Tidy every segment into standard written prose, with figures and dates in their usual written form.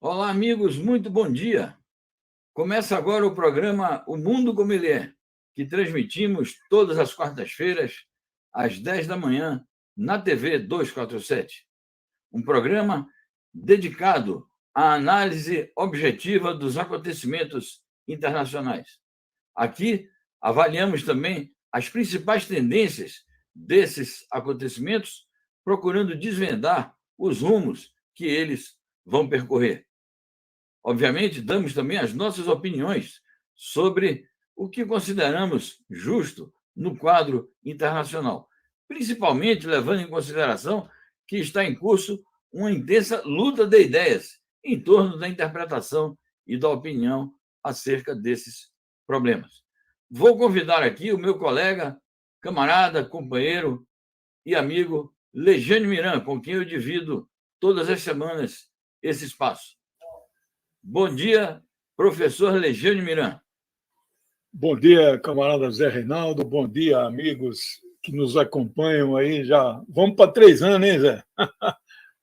Olá, amigos, muito bom dia. Começa agora o programa O Mundo Como Ele É, que transmitimos todas as quartas-feiras, às 10 da manhã, na TV 247. Um programa dedicado à análise objetiva dos acontecimentos internacionais. Aqui, avaliamos também as principais tendências desses acontecimentos, procurando desvendar os rumos que eles vão percorrer. Obviamente, damos também as nossas opiniões sobre o que consideramos justo no quadro internacional, principalmente levando em consideração que está em curso uma intensa luta de ideias em torno da interpretação e da opinião acerca desses problemas. Vou convidar aqui o meu colega, camarada, companheiro e amigo Lejane Miran, com quem eu divido todas as semanas esse espaço. Bom dia, professor Lejane Miran. Bom dia, camarada Zé Reinaldo. Bom dia, amigos que nos acompanham aí já. Vamos para 3 anos, hein, Zé?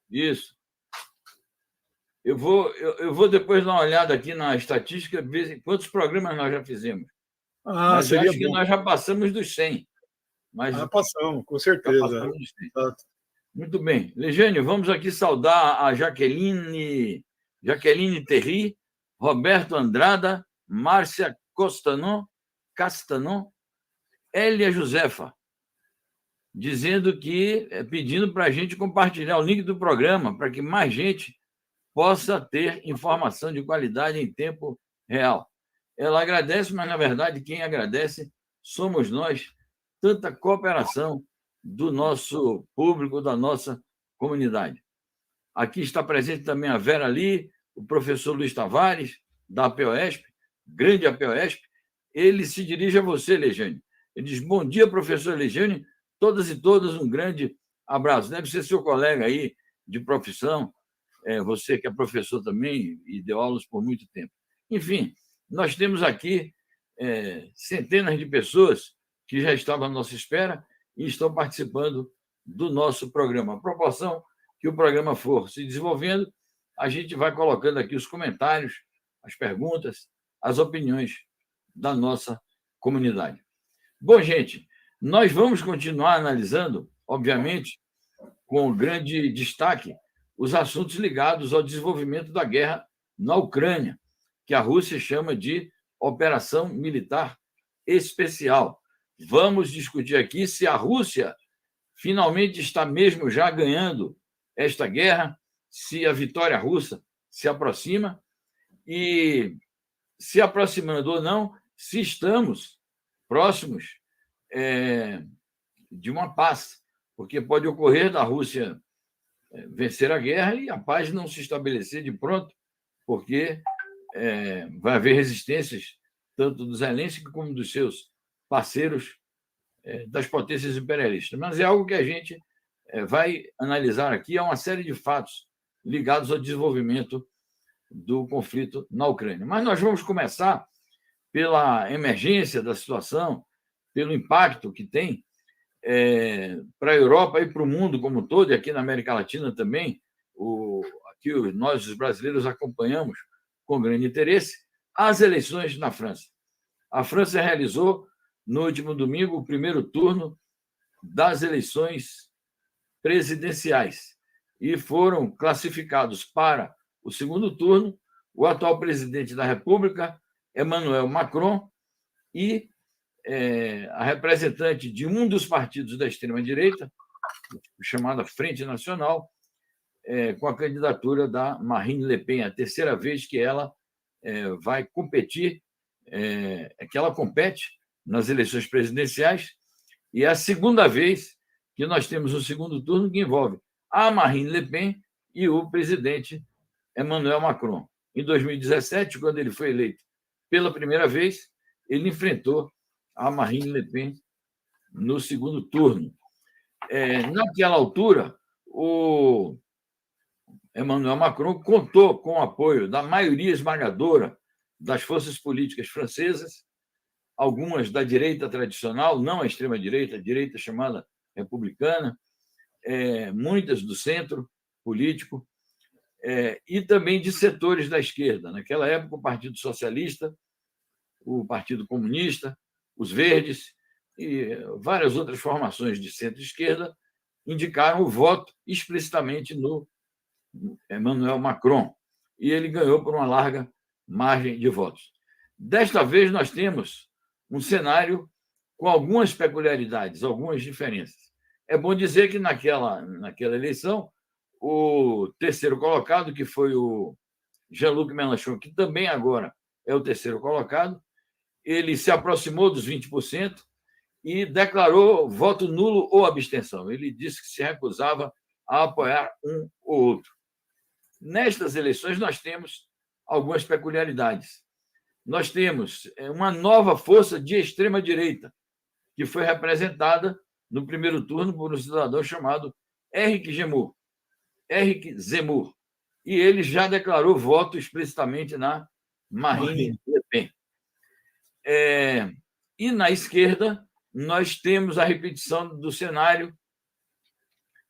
Isso. Eu vou depois dar uma olhada aqui na estatística, ver quantos programas nós já fizemos. Mas Seria acho que bom. nós já passamos dos 100. Mas passamos, com certeza. passamos dos 100. Muito bem. Lejane, vamos aqui saudar a Jaqueline Terry, Roberto Andrada, Márcia Castanon, Elia Josefa, dizendo que, pedindo para a gente compartilhar o link do programa para que mais gente possa ter informação de qualidade em tempo real. Ela agradece, mas, na verdade, quem agradece somos nós, tanta cooperação do nosso público, da nossa comunidade. Aqui está presente também a Vera Lee, o professor Luiz Tavares, da APOESP, grande APOESP. Ele se dirige a você, Lejane. Ele diz: bom dia, professor Lejane, todas e todas, um grande abraço. Deve ser seu colega aí de profissão, você que é professor também e deu aulas por muito tempo. Enfim, nós temos aqui centenas de pessoas que já estavam à nossa espera e estão participando do nosso programa. À proporção que o programa for se desenvolvendo, a gente vai colocando aqui os comentários, as perguntas, as opiniões da nossa comunidade. Bom, gente, nós vamos continuar analisando, obviamente, com grande destaque, os assuntos ligados ao desenvolvimento da guerra na Ucrânia, que a Rússia chama de Operação Militar Especial. Vamos discutir aqui se a Rússia finalmente está mesmo já ganhando esta guerra, se a vitória russa se aproxima e, se aproximando ou não, se estamos próximos de uma paz, porque pode ocorrer da Rússia vencer a guerra e a paz não se estabelecer de pronto, porque vai haver resistências tanto do Zelensky como dos seus parceiros das potências imperialistas. Mas é algo que a gente vai analisar aqui, há uma série de fatos ligados ao desenvolvimento do conflito na Ucrânia. Mas nós vamos começar pela emergência da situação, pelo impacto que tem para a Europa e para o mundo como um todo, e aqui na América Latina também. Aqui nós, os brasileiros, acompanhamos com grande interesse as eleições na França. A França realizou, no último domingo, o primeiro turno das eleições presidenciais e foram classificados para o segundo turno o atual presidente da República, Emmanuel Macron, e a representante de um dos partidos da extrema-direita, chamada Frente Nacional, com a candidatura da Marine Le Pen, a terceira vez que ela vai competir, que ela compete nas eleições presidenciais, e é a segunda vez que nós temos um segundo turno que envolve a Marine Le Pen e o presidente Emmanuel Macron. Em 2017, quando ele foi eleito pela primeira vez, ele enfrentou a Marine Le Pen no segundo turno. Naquela altura, o Emmanuel Macron contou com o apoio da maioria esmagadora das forças políticas francesas, algumas da direita tradicional, não a extrema-direita, a direita chamada republicana, muitas do centro político, e também de setores da esquerda. Naquela época, o Partido Socialista, o Partido Comunista, os Verdes e várias outras formações de centro-esquerda indicaram o voto explicitamente no Emmanuel Macron, e ele ganhou por uma larga margem de votos. Desta vez, nós temos um cenário com algumas peculiaridades, algumas diferenças. É bom dizer que naquela eleição, o terceiro colocado, que foi o Jean-Luc Mélenchon, que também agora é o terceiro colocado, ele se aproximou dos 20% e declarou voto nulo ou abstenção. Ele disse que se recusava a apoiar um ou outro. Nestas eleições, nós temos algumas peculiaridades. Nós temos uma nova força de extrema-direita, que foi representada no primeiro turno por um cidadão chamado Éric Zemmour. E ele já declarou voto explicitamente na Marine Le Pen. E na esquerda, nós temos a repetição do cenário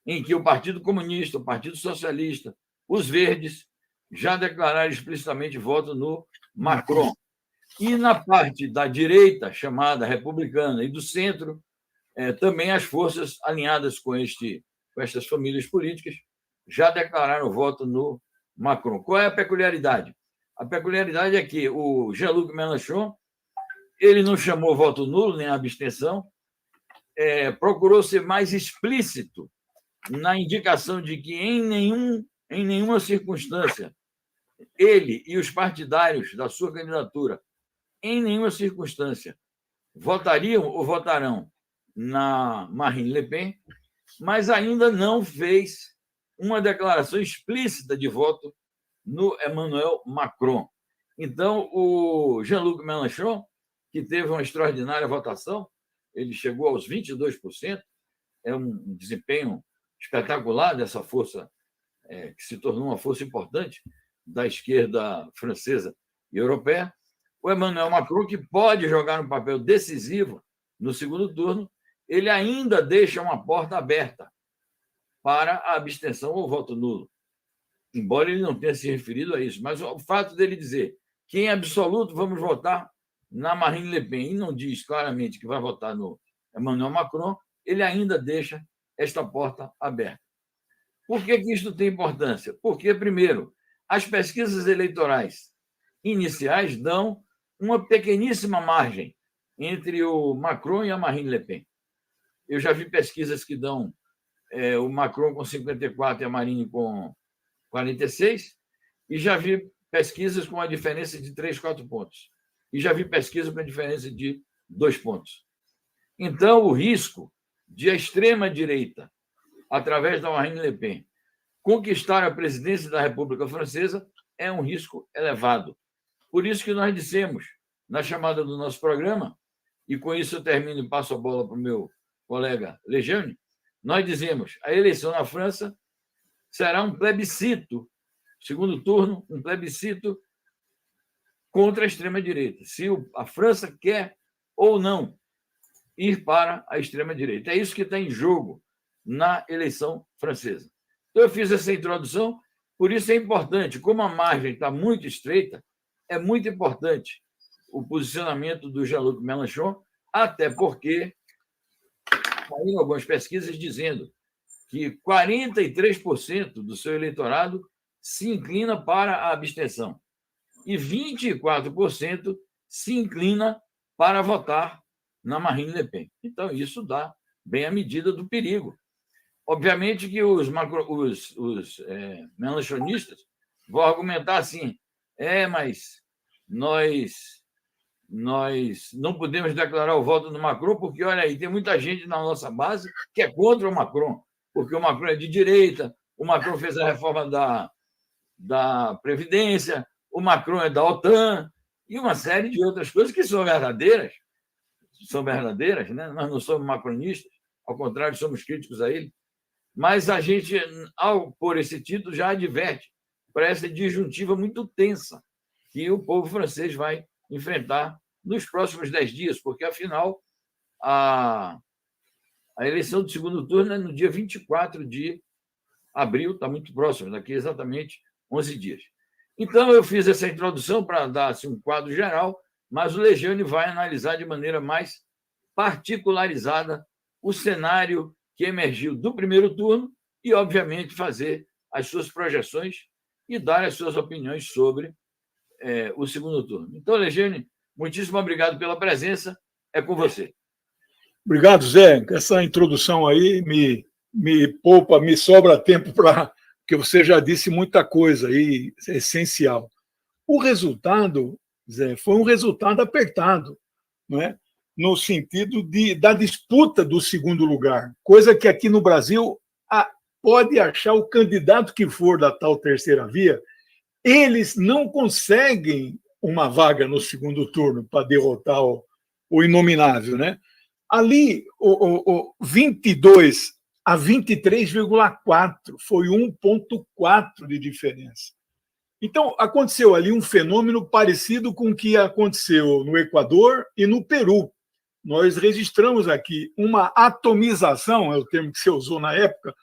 em que o Partido Comunista, o Partido Socialista, os Verdes já declararam explicitamente voto no Macron. E na parte da direita, chamada republicana, e do centro, também as forças alinhadas com estas famílias políticas já declararam voto no Macron. Qual é a peculiaridade? A peculiaridade é que o Jean-Luc Mélenchon ele não chamou voto nulo nem abstenção, procurou ser mais explícito na indicação de que em nenhuma circunstância ele e os partidários da sua candidatura, em nenhuma circunstância, votariam ou votarão na Marine Le Pen, mas ainda não fez uma declaração explícita de voto no Emmanuel Macron. Então, o Jean-Luc Mélenchon, que teve uma extraordinária votação, ele chegou aos 22%, é um desempenho espetacular dessa força, que se tornou uma força importante da esquerda francesa e europeia. O Emmanuel Macron, que pode jogar um papel decisivo no segundo turno, ele ainda deixa uma porta aberta para a abstenção ou voto nulo, embora ele não tenha se referido a isso. Mas o fato dele dizer que, em absoluto, vamos votar na Marine Le Pen, e não diz claramente que vai votar no Emmanuel Macron, ele ainda deixa esta porta aberta. Por que isso tem importância? Porque, primeiro, as pesquisas eleitorais iniciais dão uma pequeníssima margem entre o Macron e a Marine Le Pen. Eu já vi pesquisas que dão o Macron com 54 e a Marine com 46, e já vi pesquisas com a diferença de 3, 4 pontos. E já vi pesquisa com a diferença de 2 pontos. Então, o risco de a extrema-direita, através da Marine Le Pen, conquistar a presidência da República Francesa é um risco elevado. Por isso que nós dissemos, na chamada do nosso programa, e com isso eu termino e passo a bola para o meu colega Lejeune, nós dizemos a eleição na França será um plebiscito, segundo turno, um plebiscito contra a extrema-direita, se a França quer ou não ir para a extrema-direita. É isso que está em jogo na eleição francesa. Então, eu fiz essa introdução, por isso é importante, como a margem está muito estreita, é muito importante o posicionamento do Jean-Luc Mélenchon, até porque saíram algumas pesquisas dizendo que 43% do seu eleitorado se inclina para a abstenção e 24% se inclina para votar na Marine Le Pen. Então, isso dá bem a medida do perigo. Obviamente que os melanchonistas vão argumentar assim, mas nós não podemos declarar o voto do Macron, porque, olha aí, tem muita gente na nossa base que é contra o Macron, porque o Macron é de direita, o Macron fez a reforma da Previdência, o Macron é da OTAN, e uma série de outras coisas que são verdadeiras, né? Nós não somos macronistas, ao contrário, somos críticos a ele, mas a gente, ao pôr esse título, já adverte para essa disjuntiva muito tensa que o povo francês vai enfrentar nos próximos 10 dias, porque, afinal, a eleição do segundo turno é no dia 24 de abril, está muito próximo, daqui exatamente 11 dias. Então, eu fiz essa introdução para dar assim, um quadro geral, mas o Legione vai analisar de maneira mais particularizada o cenário que emergiu do primeiro turno e, obviamente, fazer as suas projeções e dar as suas opiniões sobre o segundo turno. Então, Legione, muitíssimo obrigado pela presença. É com você. Obrigado, Zé. Essa introdução aí me poupa, me sobra tempo para... porque você já disse muita coisa aí, é essencial. O resultado, Zé, foi um resultado apertado, não é? No sentido da disputa do segundo lugar, coisa que aqui no Brasil pode achar o candidato que for da tal terceira via, eles não conseguem uma vaga no segundo turno para derrotar o inominável, né? Ali, o 22 a 23,4 foi 1,4 de diferença. Então, aconteceu ali um fenômeno parecido com o que aconteceu no Equador e no Peru. Nós registramos aqui uma atomização, é o termo que você usou na época,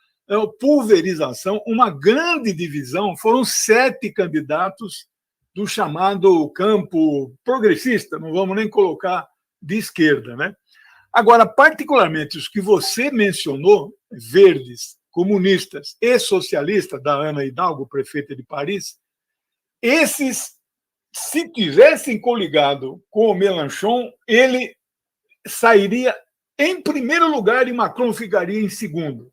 pulverização, uma grande divisão. Foram 7 candidatos do chamado campo progressista, não vamos nem colocar de esquerda, né? Agora, particularmente os que você mencionou, verdes, comunistas e socialistas, da Ana Hidalgo, prefeita de Paris, esses, se tivessem coligado com o Mélenchon, ele sairia em primeiro lugar e Macron ficaria em segundo.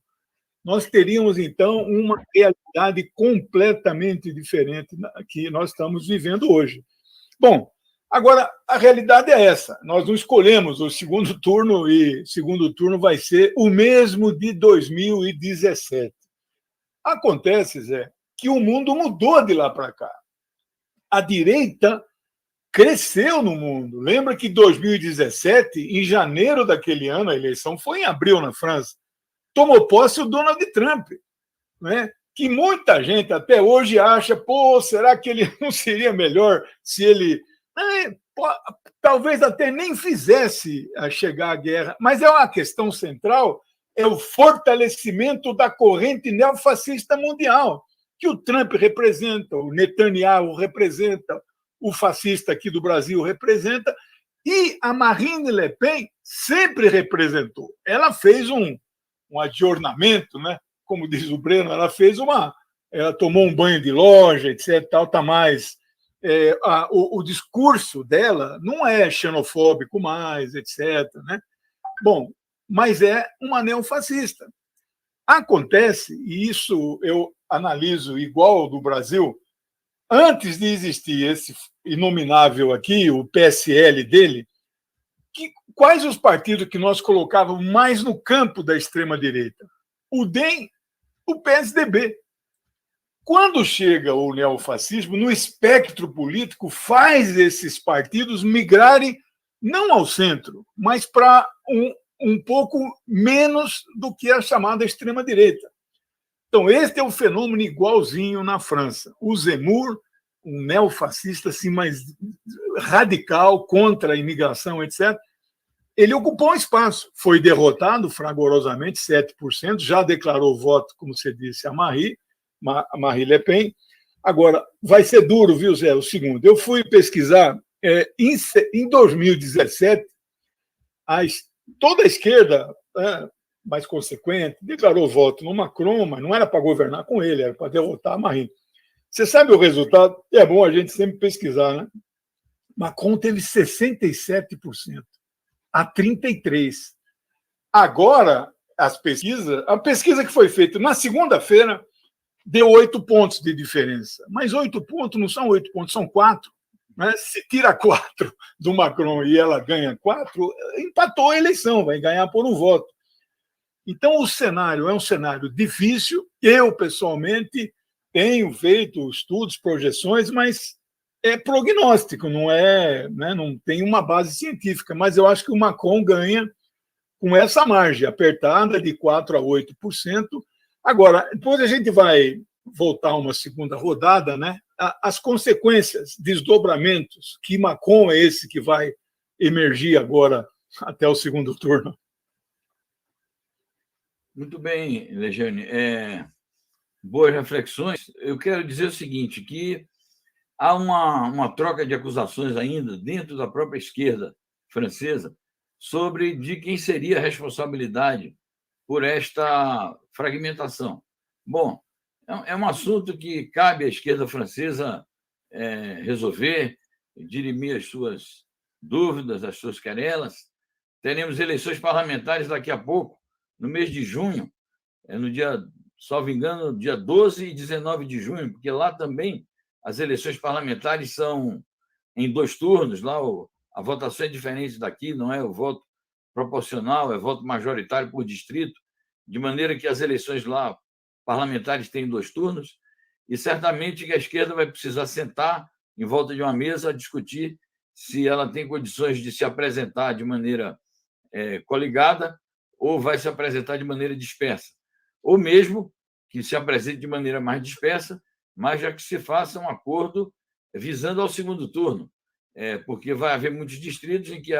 Nós teríamos, então, uma realidade completamente diferente que nós estamos vivendo hoje. Bom, agora, a realidade é essa. Nós não escolhemos o segundo turno e o segundo turno vai ser o mesmo de 2017. Acontece, Zé, que o mundo mudou de lá para cá. A direita cresceu no mundo. Lembra que em 2017, em janeiro daquele ano, a eleição foi em abril na França, tomou posse o Donald Trump, né? Que muita gente até hoje acha, será que ele não seria melhor se ele talvez até nem fizesse chegar à guerra, mas é uma questão central, é o fortalecimento da corrente neofascista mundial, que o Trump representa, o Netanyahu representa, o fascista aqui do Brasil representa, e a Marine Le Pen sempre representou. Ela fez um adornamento, né? Como diz o Breno, ela tomou um banho de loja, etc. Tá mais o discurso dela não é xenofóbico mais, etc. Né? Bom, mas é uma neofascista. Acontece, e isso eu analiso igual do Brasil, antes de existir esse inominável aqui, o PSL dele, quais os partidos que nós colocávamos mais no campo da extrema-direita? O DEM, o PSDB. Quando chega o neofascismo, no espectro político, faz esses partidos migrarem não ao centro, mas para um pouco menos do que a chamada extrema-direita. Então, este é um fenômeno igualzinho na França. O Zemmour, um neofascista assim, mais radical, contra a imigração, etc., ele ocupou um espaço, foi derrotado fragorosamente, 7%, já declarou voto, como você disse, a Marie Le Pen. Agora, vai ser duro, viu, Zé? O segundo, eu fui pesquisar, em 2017, toda a esquerda mais consequente declarou voto no Macron, mas não era para governar com ele, era para derrotar a Marine. Você sabe o resultado? É bom a gente sempre pesquisar, né? Macron teve 67% a 33%. Agora, a pesquisa que foi feita na segunda-feira deu 8 pontos de diferença. Mas 8 pontos não são 8 pontos, são 4. Né? Se tira 4 do Macron e ela ganha 4, empatou a eleição, vai ganhar por um voto. Então, o cenário é um cenário difícil. Eu, pessoalmente, tenho feito estudos, projeções, mas é prognóstico, não é, né? Não tem uma base científica. Mas eu acho que o Macron ganha com essa margem apertada de 4% a 8%. Agora, depois a gente vai voltar a uma segunda rodada, né? As consequências, desdobramentos, que Macron é esse que vai emergir agora até o segundo turno. Muito bem, Legiane. boas reflexões. Eu quero dizer o seguinte, que há uma troca de acusações ainda dentro da própria esquerda francesa sobre de quem seria a responsabilidade por esta fragmentação. Bom, é um assunto que cabe à esquerda francesa resolver, dirimir as suas dúvidas, as suas querelas. Teremos eleições parlamentares daqui a pouco, no mês de junho, no dia, salvo engano, dia 12 e 19 de junho, porque lá também as eleições parlamentares são em 2 turnos, lá a votação é diferente daqui, não é o voto proporcional, é voto majoritário por distrito, de maneira que as eleições lá parlamentares têm 2 turnos, e certamente que a esquerda vai precisar sentar em volta de uma mesa a discutir se ela tem condições de se apresentar de maneira coligada ou vai se apresentar de maneira dispersa, ou mesmo que se apresente de maneira mais dispersa, mas já que se faça um acordo visando ao segundo turno, porque vai haver muitos distritos em que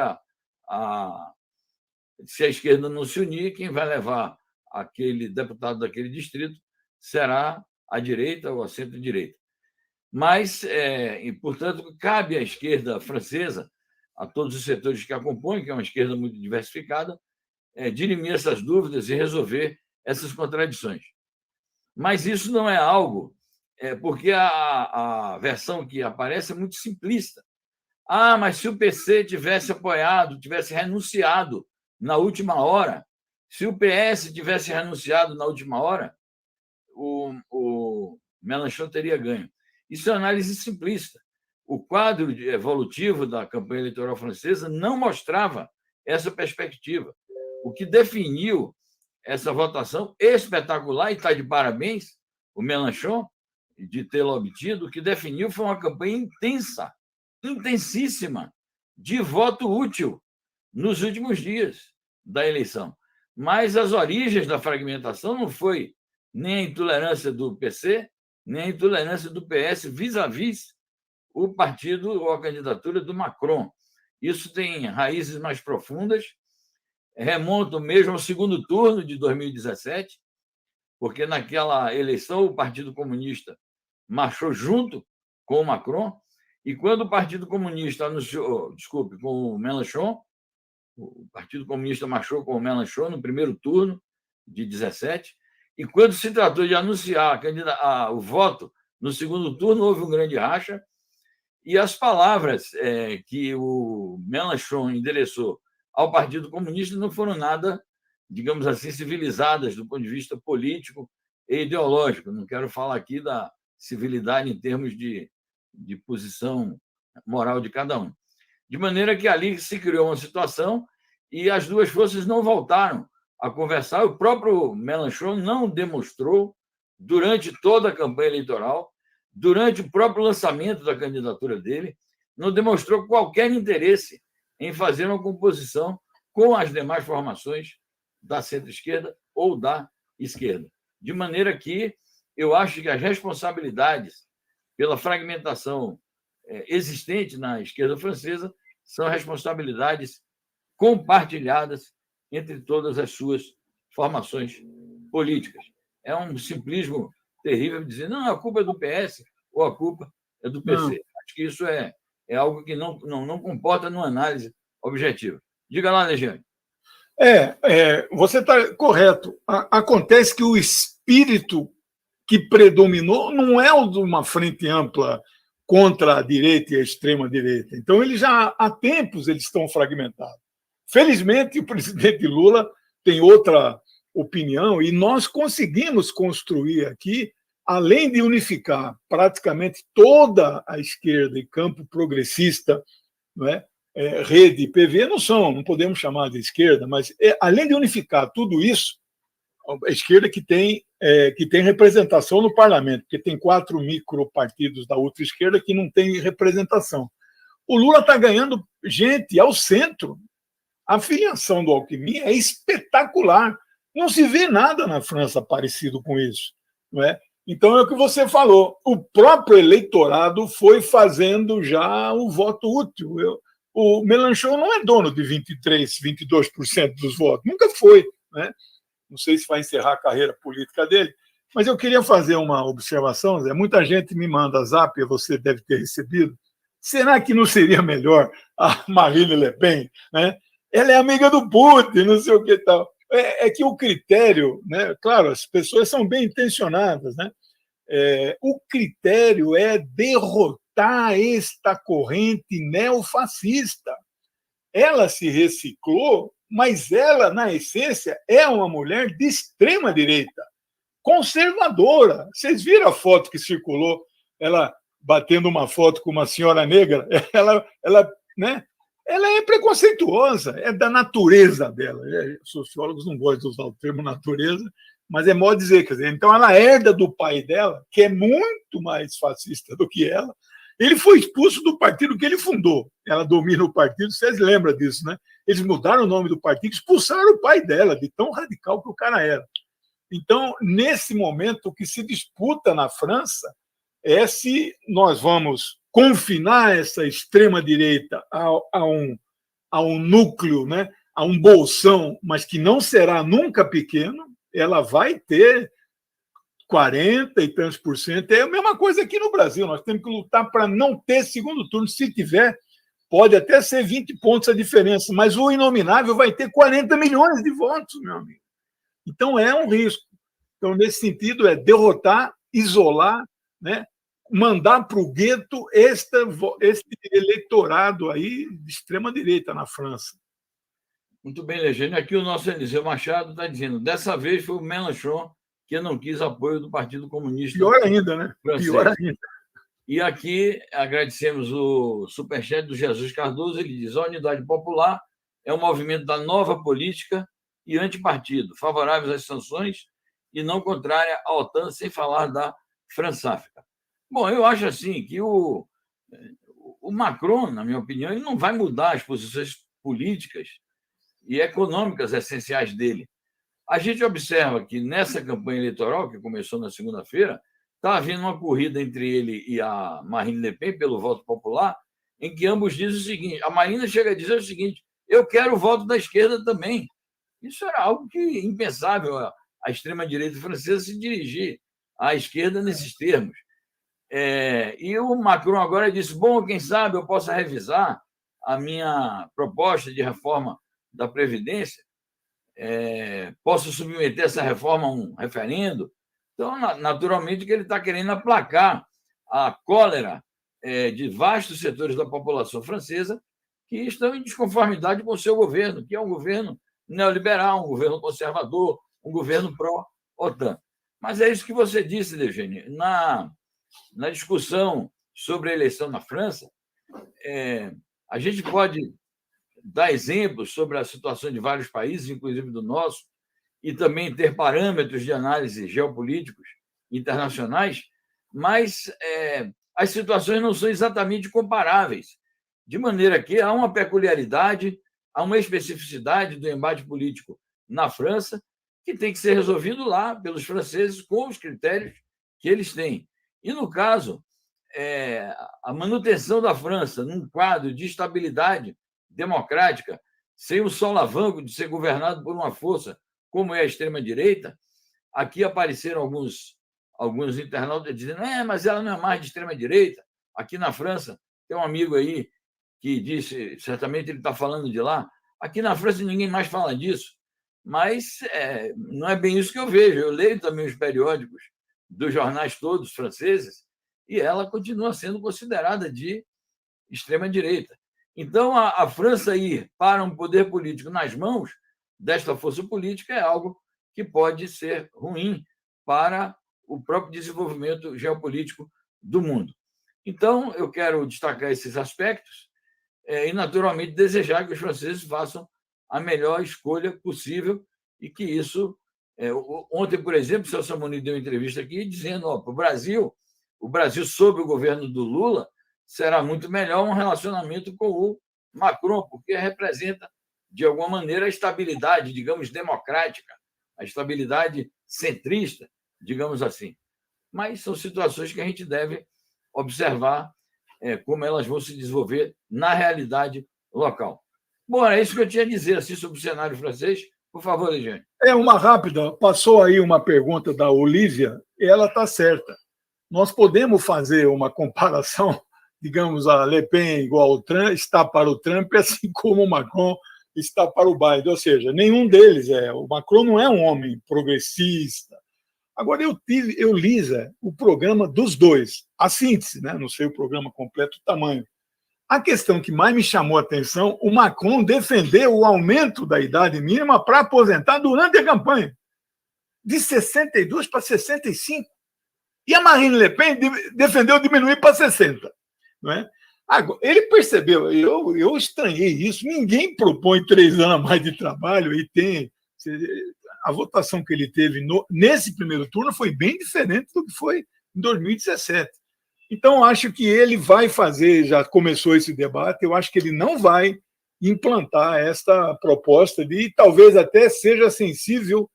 se a esquerda não se unir, quem vai levar aquele deputado daquele distrito será a direita ou a centro-direita. Mas, e, portanto, cabe à esquerda francesa, a todos os setores que a compõem, que é uma esquerda muito diversificada, dirimir essas dúvidas e resolver essas contradições. Mas isso não é algo, porque a versão que aparece é muito simplista. Mas se o PC tivesse apoiado, tivesse renunciado na última hora, se o PS tivesse renunciado na última hora, o Mélenchon teria ganho. Isso é análise simplista. O quadro evolutivo da campanha eleitoral francesa não mostrava essa perspectiva. O que definiu essa votação espetacular, e está de parabéns o Mélenchon de tê-la obtido, o que definiu foi uma campanha intensa, intensíssima, de voto útil nos últimos dias da eleição. Mas as origens da fragmentação não foi nem a intolerância do PC, nem a intolerância do PS vis-à-vis o partido ou a candidatura do Macron. Isso tem raízes mais profundas, remontam mesmo ao segundo turno de 2017, porque naquela eleição o Partido Comunista marchou junto com o Macron, e quando o Partido Comunista anunciou, com o Mélenchon, o Partido Comunista marchou com o Mélenchon no primeiro turno de 17, e quando se tratou de anunciar o voto no segundo turno, houve um grande racha, e as palavras que o Mélenchon endereçou ao Partido Comunista não foram nada, digamos assim, civilizadas do ponto de vista político e ideológico. Não quero falar aqui da civilidade em termos de posição moral de cada um. De maneira que ali se criou uma situação e as duas forças não voltaram a conversar. O próprio Mélenchon não demonstrou, durante toda a campanha eleitoral, durante o próprio lançamento da candidatura dele, não demonstrou qualquer interesse em fazer uma composição com as demais formações da centro-esquerda ou da esquerda. De maneira que eu acho que as responsabilidades pela fragmentação existente na esquerda francesa são responsabilidades compartilhadas entre todas as suas formações políticas. É um simplismo terrível dizer não, a culpa é do PS ou a culpa é do PC. Não. Acho que isso é algo que não comporta numa análise objetiva. Diga lá, Legiane. Você está correto. Acontece que o espírito que predominou não é o de uma frente ampla contra a direita e a extrema-direita. Então, eles já há tempos eles estão fragmentados. Felizmente, o presidente Lula tem outra opinião e nós conseguimos construir aqui, além de unificar praticamente toda a esquerda e campo progressista, não é? Rede e PV não podemos chamar de esquerda, mas além de unificar tudo isso, a esquerda que tem representação no parlamento, porque tem 4 micropartidos da outra esquerda que não tem representação. O Lula está ganhando gente ao centro. A filiação do Alckmin é espetacular. Não se vê nada na França parecido com isso. Não é? Então, é o que você falou. O próprio eleitorado foi fazendo já o voto útil. O Mélenchon não é dono de 23%, 22% dos votos. Nunca foi. Né? Não sei se vai encerrar a carreira política dele. Mas eu queria fazer uma observação, Zé. Muita gente me manda zap, você deve ter recebido. Será que não seria melhor a Marine Le Pen? Né? Ela é amiga do Putin, não sei o que tal. É que o critério, né? Claro, as pessoas são bem intencionadas, né? O critério é derrotar esta corrente neofascista. Ela se reciclou, mas ela, na essência, é uma mulher de extrema direita, conservadora. Vocês viram a foto que circulou, ela batendo uma foto com uma senhora negra? Né? Ela é preconceituosa, é da natureza dela. Sociólogos não gostam de usar o termo natureza, mas é modo de dizer, quer dizer, então ela herda do pai dela, que é muito mais fascista do que ela. Ele foi expulso do partido que ele fundou. Ela domina o partido, vocês lembram disso, né? Eles mudaram o nome do partido, expulsaram o pai dela, de tão radical que o cara era. Então, nesse momento, o que se disputa na França é se nós vamos confinar essa extrema-direita a um núcleo, né? A um bolsão, mas que não será nunca pequeno. Ela vai ter 40 e tantos por cento. É a mesma coisa aqui no Brasil. Nós temos que lutar para não ter segundo turno. Se tiver, pode até ser 20 pontos a diferença, mas o inominável vai ter 40 milhões de votos, meu amigo. Então, é um risco. Então, nesse sentido, é derrotar, isolar, né? Mandar para o gueto este eleitorado aí de extrema-direita na França. Muito bem, Legênio. Aqui o nosso Eliseu Machado está dizendo, dessa vez foi o Mélenchon que não quis apoio do Partido Comunista. Pior ainda, né? Francês. Pior ainda. E aqui agradecemos o superchat do Jesus Cardoso. Ele diz, a Unidade Popular é um movimento da nova política e antipartido, favoráveis às sanções e não contrária à OTAN, sem falar da França-África. Bom, eu acho assim que o Macron, na minha opinião, ele não vai mudar as posições políticas e econômicas essenciais dele. A gente observa que nessa campanha eleitoral, que começou na segunda-feira, está havendo uma corrida entre ele e a Marine Le Pen pelo voto popular, em que ambos dizem o seguinte, a Marine chega a dizer o seguinte, eu quero o voto da esquerda também. Isso era algo que impensável a extrema-direita francesa se dirigir à esquerda nesses termos. E o Macron agora disse, bom, quem sabe eu possa revisar a minha proposta de reforma da Previdência, posso submeter essa reforma a um referendo. Então, naturalmente, que ele está querendo aplacar a cólera de vastos setores da população francesa que estão em desconformidade com o seu governo, que é um governo neoliberal, um governo conservador, um governo pró-OTAN. Mas é isso que você disse, Legênio. Na discussão sobre a eleição na França, a gente pode dar exemplos sobre a situação de vários países, inclusive do nosso, e também ter parâmetros de análise geopolíticos internacionais, mas as situações não são exatamente comparáveis, de maneira que há uma peculiaridade, há uma especificidade do embate político na França que tem que ser resolvido lá pelos franceses com os critérios que eles têm. E, no caso, a manutenção da França num quadro de estabilidade democrática, sem o solavanco de ser governado por uma força como é a extrema-direita, aqui apareceram alguns internautas dizendo mas ela não é mais de extrema-direita. Aqui na França, tem um amigo aí que disse, certamente ele está falando de lá, aqui na França ninguém mais fala disso, mas não é bem isso que eu vejo. Eu leio também os periódicos dos jornais todos franceses e ela continua sendo considerada de extrema-direita. Então, a França ir para um poder político nas mãos desta força política é algo que pode ser ruim para o próprio desenvolvimento geopolítico do mundo. Então, eu quero destacar esses aspectos e, naturalmente, desejar que os franceses façam a melhor escolha possível e que isso... Ontem, por exemplo, o Celso Amorim deu uma entrevista aqui dizendo para o Brasil, sob o governo do Lula, será muito melhor um relacionamento com o Macron, porque representa, de alguma maneira, a estabilidade, digamos, democrática, a estabilidade centrista, digamos assim. Mas são situações que a gente deve observar como elas vão se desenvolver na realidade local. Bom, é isso que eu tinha a dizer assim, sobre o cenário francês. Por favor, Ligiane. É uma rápida. Passou aí uma pergunta da Olívia, e ela está certa. Nós podemos fazer uma comparação, digamos, a Le Pen igual ao Trump, está para o Trump, assim como o Macron está para o Biden. Ou seja, nenhum deles é. O Macron não é um homem progressista. Agora, eu li, Zé, o programa dos dois, a síntese, né? Não sei o programa completo, o tamanho. A questão que mais me chamou a atenção, o Macron defendeu o aumento da idade mínima para aposentar durante a campanha, de 62 para 65. E a Marine Le Pen defendeu diminuir para 60. Não é? Agora, ele percebeu, eu estranhei isso, ninguém propõe 3 anos a mais de trabalho e tem... A votação que ele teve nesse primeiro turno foi bem diferente do que foi em 2017. Então, acho que ele vai fazer, já começou esse debate, eu acho que ele não vai implantar esta proposta de, talvez até seja sensível,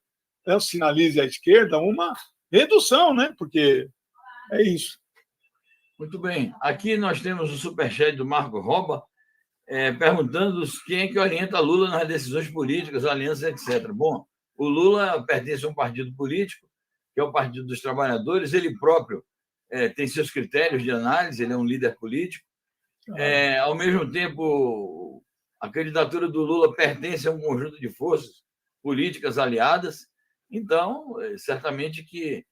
né, sinalize à esquerda, uma redução, né? Porque é isso. Muito bem. Aqui nós temos o superchat do Marco Roba, perguntando quem é que orienta Lula nas decisões políticas, alianças, etc. Bom, o Lula pertence a um partido político, que é o Partido dos Trabalhadores, ele próprio tem seus critérios de análise, ele é um líder político. Ao mesmo tempo, a candidatura do Lula pertence a um conjunto de forças políticas aliadas, então, certamente que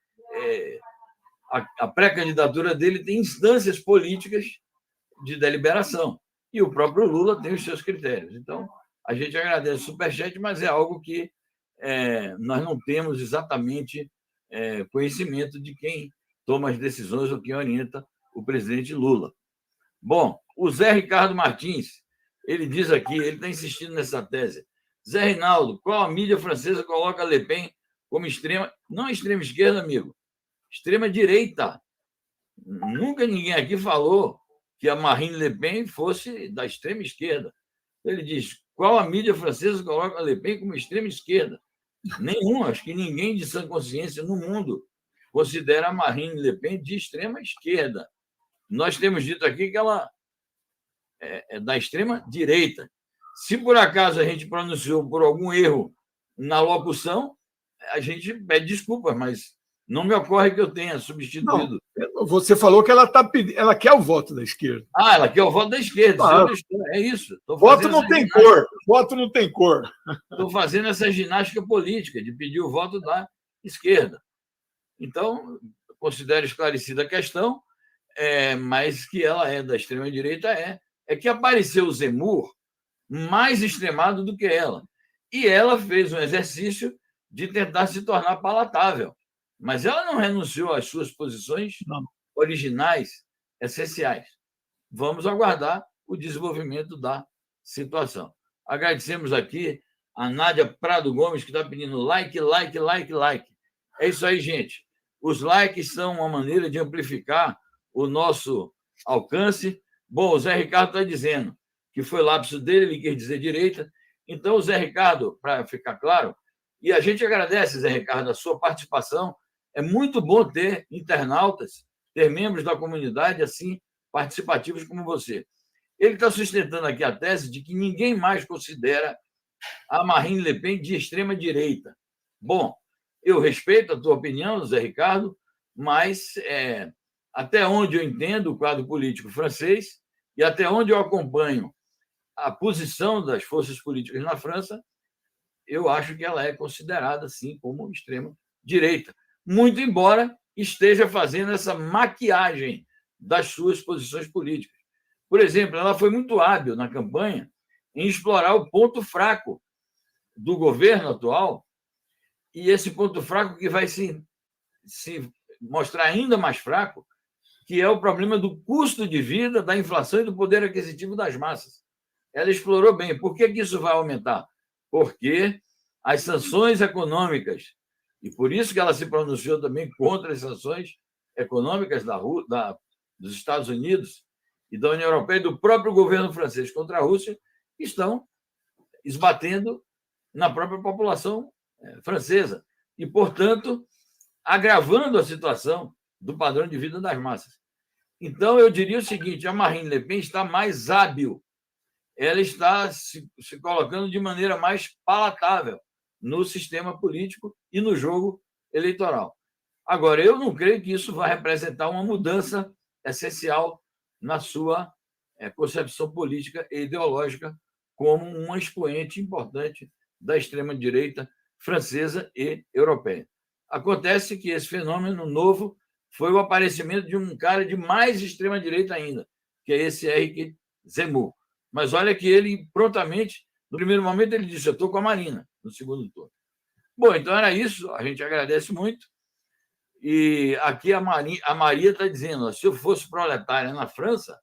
a pré-candidatura dele tem instâncias políticas de deliberação, e o próprio Lula tem os seus critérios. Então, a gente agradece o superchat, mas é algo que nós não temos exatamente conhecimento de quem toma as decisões ou quem orienta o presidente Lula. Bom, o Zé Ricardo Martins, ele diz aqui, ele está insistindo nessa tese. Zé Reinaldo, qual a mídia francesa coloca Le Pen como extrema... Não extrema esquerda, amigo. Extrema direita. Nunca ninguém aqui falou que a Marine Le Pen fosse da extrema esquerda. Ele diz, qual a mídia francesa coloca a Le Pen como extrema esquerda? Nenhum, acho que ninguém de sã consciência no mundo considera a Marine Le Pen de extrema esquerda. Nós temos dito aqui que ela é da extrema direita. Se por acaso a gente pronunciou por algum erro na locução, a gente pede desculpas, mas não me ocorre que eu tenha substituído. Não, você falou que ela quer o voto da esquerda. Ela quer o voto da esquerda. Claro. É isso. Voto não tem cor. Voto não tem cor. Estou fazendo essa ginástica política de pedir o voto da esquerda. Então, considero esclarecida a questão, mas que ela é da extrema-direita é que apareceu o Zemmour mais extremado do que ela. E ela fez um exercício de tentar se tornar palatável. Mas ela não renunciou às suas posições originais, essenciais. Vamos aguardar o desenvolvimento da situação. Agradecemos aqui a Nádia Prado Gomes, que está pedindo like, like, like, like. É isso aí, gente. Os likes são uma maneira de amplificar o nosso alcance. Bom, o Zé Ricardo está dizendo que foi lapso dele, ele quer dizer direita. Então, o Zé Ricardo, para ficar claro, e a gente agradece, Zé Ricardo, a sua participação. É muito bom ter internautas, ter membros da comunidade assim participativos como você. Ele está sustentando aqui a tese de que ninguém mais considera a Marine Le Pen de extrema-direita. Bom, eu respeito a tua opinião, Zé Ricardo, mas até onde eu entendo o quadro político francês e até onde eu acompanho a posição das forças políticas na França, eu acho que ela é considerada, sim, como extrema-direita, muito embora esteja fazendo essa maquiagem das suas posições políticas. Por exemplo, ela foi muito hábil na campanha em explorar o ponto fraco do governo atual, e esse ponto fraco que vai se mostrar ainda mais fraco, que é o problema do custo de vida, da inflação e do poder aquisitivo das massas. Ela explorou bem. Por que isso vai aumentar? Porque as sanções econômicas, e por isso que ela se pronunciou também contra as sanções econômicas dos Estados Unidos e da União Europeia e do próprio governo francês contra a Rússia, estão esbatendo na própria população francesa e, portanto, agravando a situação do padrão de vida das massas. Então, eu diria o seguinte, a Marine Le Pen está mais hábil, ela está se colocando de maneira mais palatável, no sistema político e no jogo eleitoral. Agora, eu não creio que isso vai representar uma mudança essencial na sua concepção política e ideológica como um expoente importante da extrema-direita francesa e europeia. Acontece que esse fenômeno novo foi o aparecimento de um cara de mais extrema-direita ainda, que é esse Éric Zemmour. Mas olha que ele prontamente, no primeiro momento, ele disse: eu estou com a Marina, no segundo turno. Bom, então era isso, a gente agradece muito. E aqui a Maria está dizendo: se eu fosse proletária na França,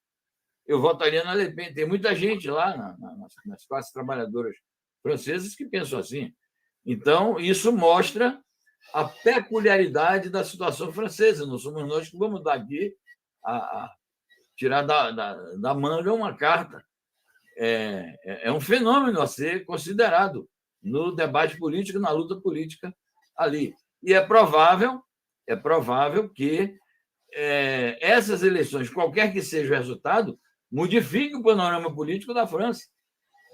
eu votaria na Le Pen. Tem muita gente lá nas classes trabalhadoras francesas que pensam assim. Então, isso mostra a peculiaridade da situação francesa. Não somos nós que vamos dar aqui a tirar da manga uma carta. É um fenômeno a ser considerado no debate político, na luta política ali. E é provável que essas eleições, qualquer que seja o resultado, modifiquem o panorama político da França.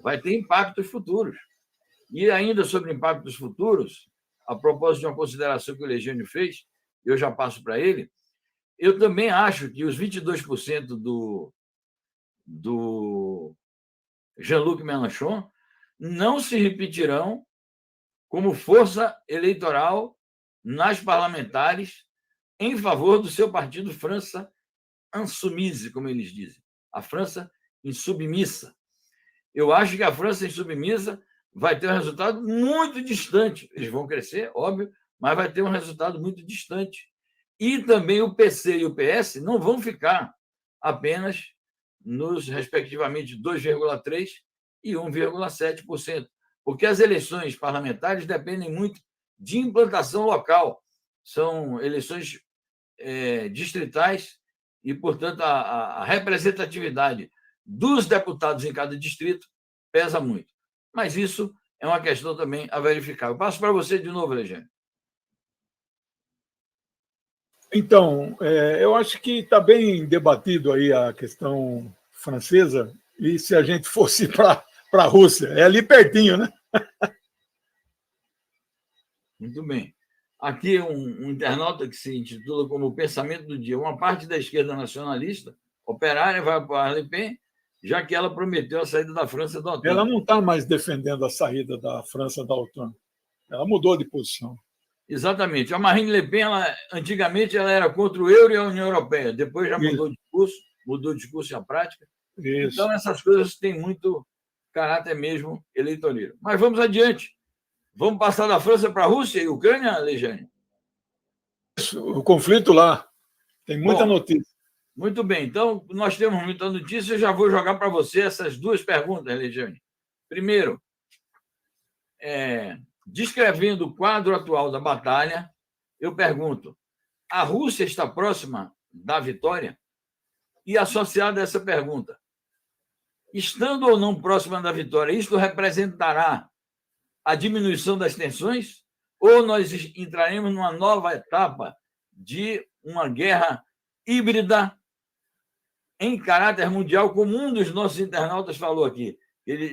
Vai ter impactos futuros. E ainda sobre impactos futuros, a propósito de uma consideração que o Legiane fez, eu já passo para ele, eu também acho que os 22% do Jean-Luc Mélenchon não se repetirão como força eleitoral nas parlamentares em favor do seu partido França Insoumise, como eles dizem, a França insubmissa. Eu acho que a França insubmissa vai ter um resultado muito distante. Eles vão crescer, óbvio, mas vai ter um resultado muito distante. E também o PC e o PS não vão ficar apenas nos, respectivamente, 2,3% e 1,7%, porque as eleições parlamentares dependem muito de implantação local. São eleições distritais e, portanto, a representatividade dos deputados em cada distrito pesa muito. Mas isso é uma questão também a verificar. Eu passo para você de novo, Legiane. Então, eu acho que está bem debatido aí a questão francesa, e se a gente fosse para a Rússia, é ali pertinho, né? Muito bem. Aqui um internauta que se intitula como Pensamento do Dia. Uma parte da esquerda nacionalista operária vai para a Le Pen, já que ela prometeu a saída da França da OTAN. Ela não está mais defendendo a saída da França da OTAN. Ela mudou de posição. Exatamente. A Marine Le Pen, antigamente, ela era contra o euro e a União Europeia. Depois já mudou o discurso e a prática. Isso. Então, essas coisas têm muito caráter mesmo eleitoreiro. Mas vamos adiante. Vamos passar da França para a Rússia e Ucrânia, Legiane? Isso, o conflito lá. Tem muita notícia. Muito bem. Então, nós temos muita notícia. Eu já vou jogar para você essas duas perguntas, Legiane. Primeiro, descrevendo o quadro atual da batalha, eu pergunto: a Rússia está próxima da vitória? E associada a essa pergunta, estando ou não próxima da vitória, isso representará a diminuição das tensões? Ou nós entraremos numa nova etapa de uma guerra híbrida em caráter mundial, como um dos nossos internautas falou aqui?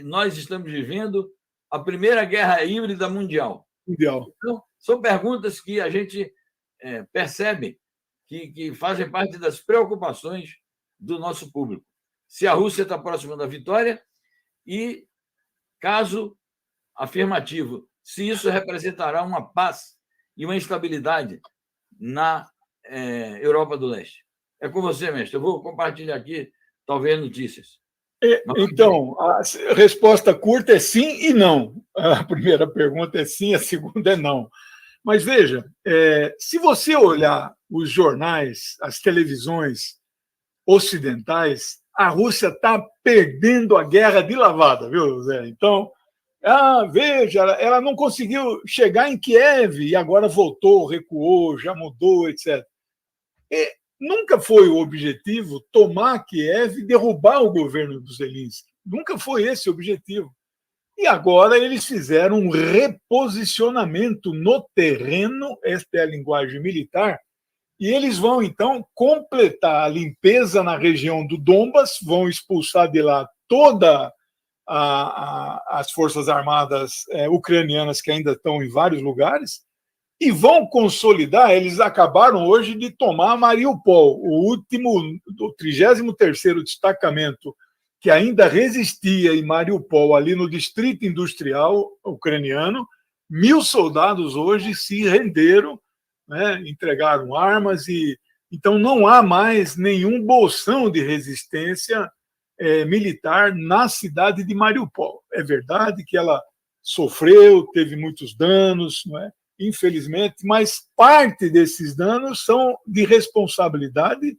Nós estamos vivendo a primeira guerra híbrida mundial. Então, são perguntas que a gente percebe que fazem parte das preocupações do nosso público. Se a Rússia está próxima da vitória e, caso afirmativo, se isso representará uma paz e uma estabilidade na Europa do Leste. É com você, mestre. Eu vou compartilhar aqui, talvez, notícias. Então, a resposta curta é sim e não. A primeira pergunta é sim, a segunda é não. Mas veja, se você olhar os jornais, as televisões ocidentais, a Rússia está perdendo a guerra de lavada, viu, Zé? Então, veja, ela não conseguiu chegar em Kiev e agora voltou, recuou, já mudou, etc. Nunca foi o objetivo tomar Kiev e derrubar o governo do Zelensky. Nunca foi esse o objetivo. E agora eles fizeram um reposicionamento no terreno, esta é a linguagem militar, e eles vão, então, completar a limpeza na região do Donbas, vão expulsar de lá toda as forças armadas ucranianas que ainda estão em vários lugares, e vão consolidar. Eles acabaram hoje de tomar Mariupol, o último, o 33º destacamento que ainda resistia em Mariupol, ali no distrito industrial ucraniano. 1.000 soldados hoje se renderam, né, entregaram armas, e então não há mais nenhum bolsão de resistência militar na cidade de Mariupol. É verdade que ela sofreu, teve muitos danos, não é? Infelizmente, mas parte desses danos são de responsabilidade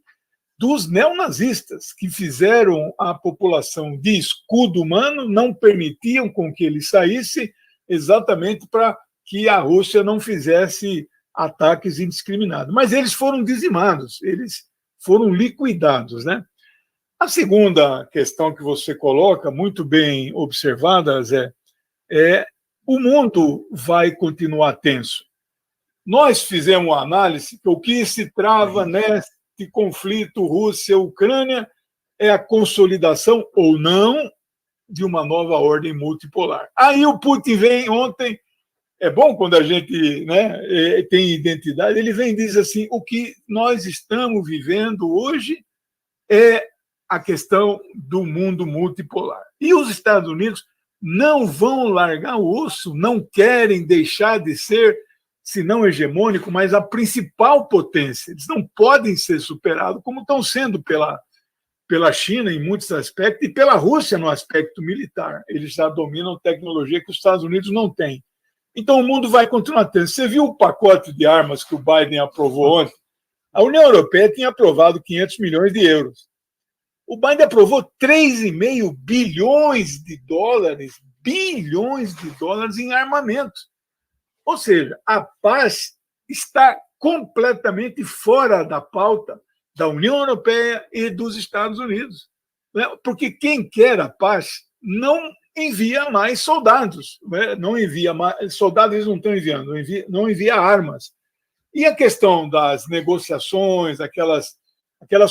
dos neonazistas, que fizeram a população de escudo humano, não permitiam com que ele saísse, exatamente para que a Rússia não fizesse ataques indiscriminados. Mas eles foram dizimados, eles foram liquidados, né? A segunda questão que você coloca, muito bem observada, Zé, o mundo vai continuar tenso. Nós fizemos uma análise que o que se trava neste conflito Rússia-Ucrânia é a consolidação ou não de uma nova ordem multipolar. Aí o Putin vem ontem, é bom quando a gente, né, tem identidade, ele vem e diz assim, o que nós estamos vivendo hoje é a questão do mundo multipolar. E os Estados Unidos não vão largar o osso, não querem deixar de ser, se não hegemônico, mas a principal potência. Eles não podem ser superados, como estão sendo pela China em muitos aspectos e pela Rússia no aspecto militar. Eles já dominam tecnologia que os Estados Unidos não têm. Então o mundo vai continuar tendo. Você viu o pacote de armas que o Biden aprovou ontem? A União Europeia tinha aprovado 500 milhões de euros. O Biden aprovou 3,5 bilhões de dólares em armamento. Ou seja, a paz está completamente fora da pauta da União Europeia e dos Estados Unidos. Porque quem quer a paz não envia mais soldados. Não envia mais, soldados eles não estão enviando, não envia armas. E a questão das negociações, aquelas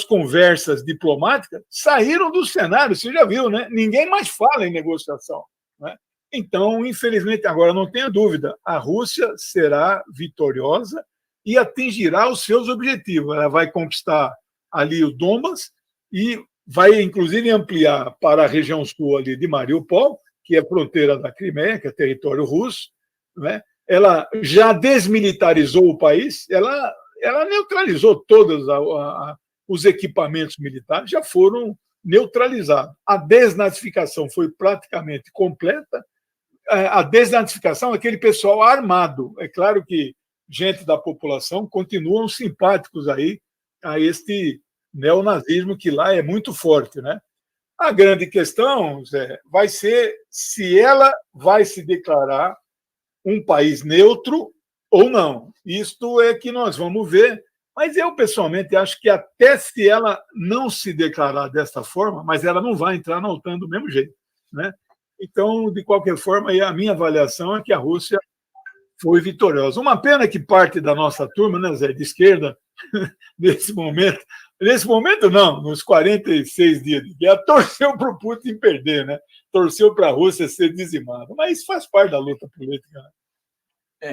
conversas diplomáticas, saíram do cenário, você já viu, né? Ninguém mais fala em negociação, né? Então, infelizmente, agora não tenha dúvida, a Rússia será vitoriosa e atingirá os seus objetivos. Ela vai conquistar ali o Donbas e vai, inclusive, ampliar para a região sul ali de Mariupol, que é a fronteira da Crimeia, que é território russo, né? Ela já desmilitarizou o país, ela neutralizou todos os equipamentos militares, já foram neutralizados. A desnazificação foi praticamente completa. A desnazificação é aquele pessoal armado. É claro que gente da população continuam simpáticos aí a este neonazismo que lá é muito forte, né? A grande questão, Zé, vai ser se ela vai se declarar um país neutro ou não. Isto é que nós vamos ver. Mas eu, pessoalmente, acho que até se ela não se declarar desta forma, mas ela não vai entrar na OTAN do mesmo jeito, né? Então, de qualquer forma, a minha avaliação é que a Rússia foi vitoriosa. Uma pena que parte da nossa turma, né, Zé, de esquerda, nesse momento não, nos 46 dias de guerra, torceu para o Putin perder, né? Torceu para a Rússia ser dizimada. Mas isso faz parte da luta política, né?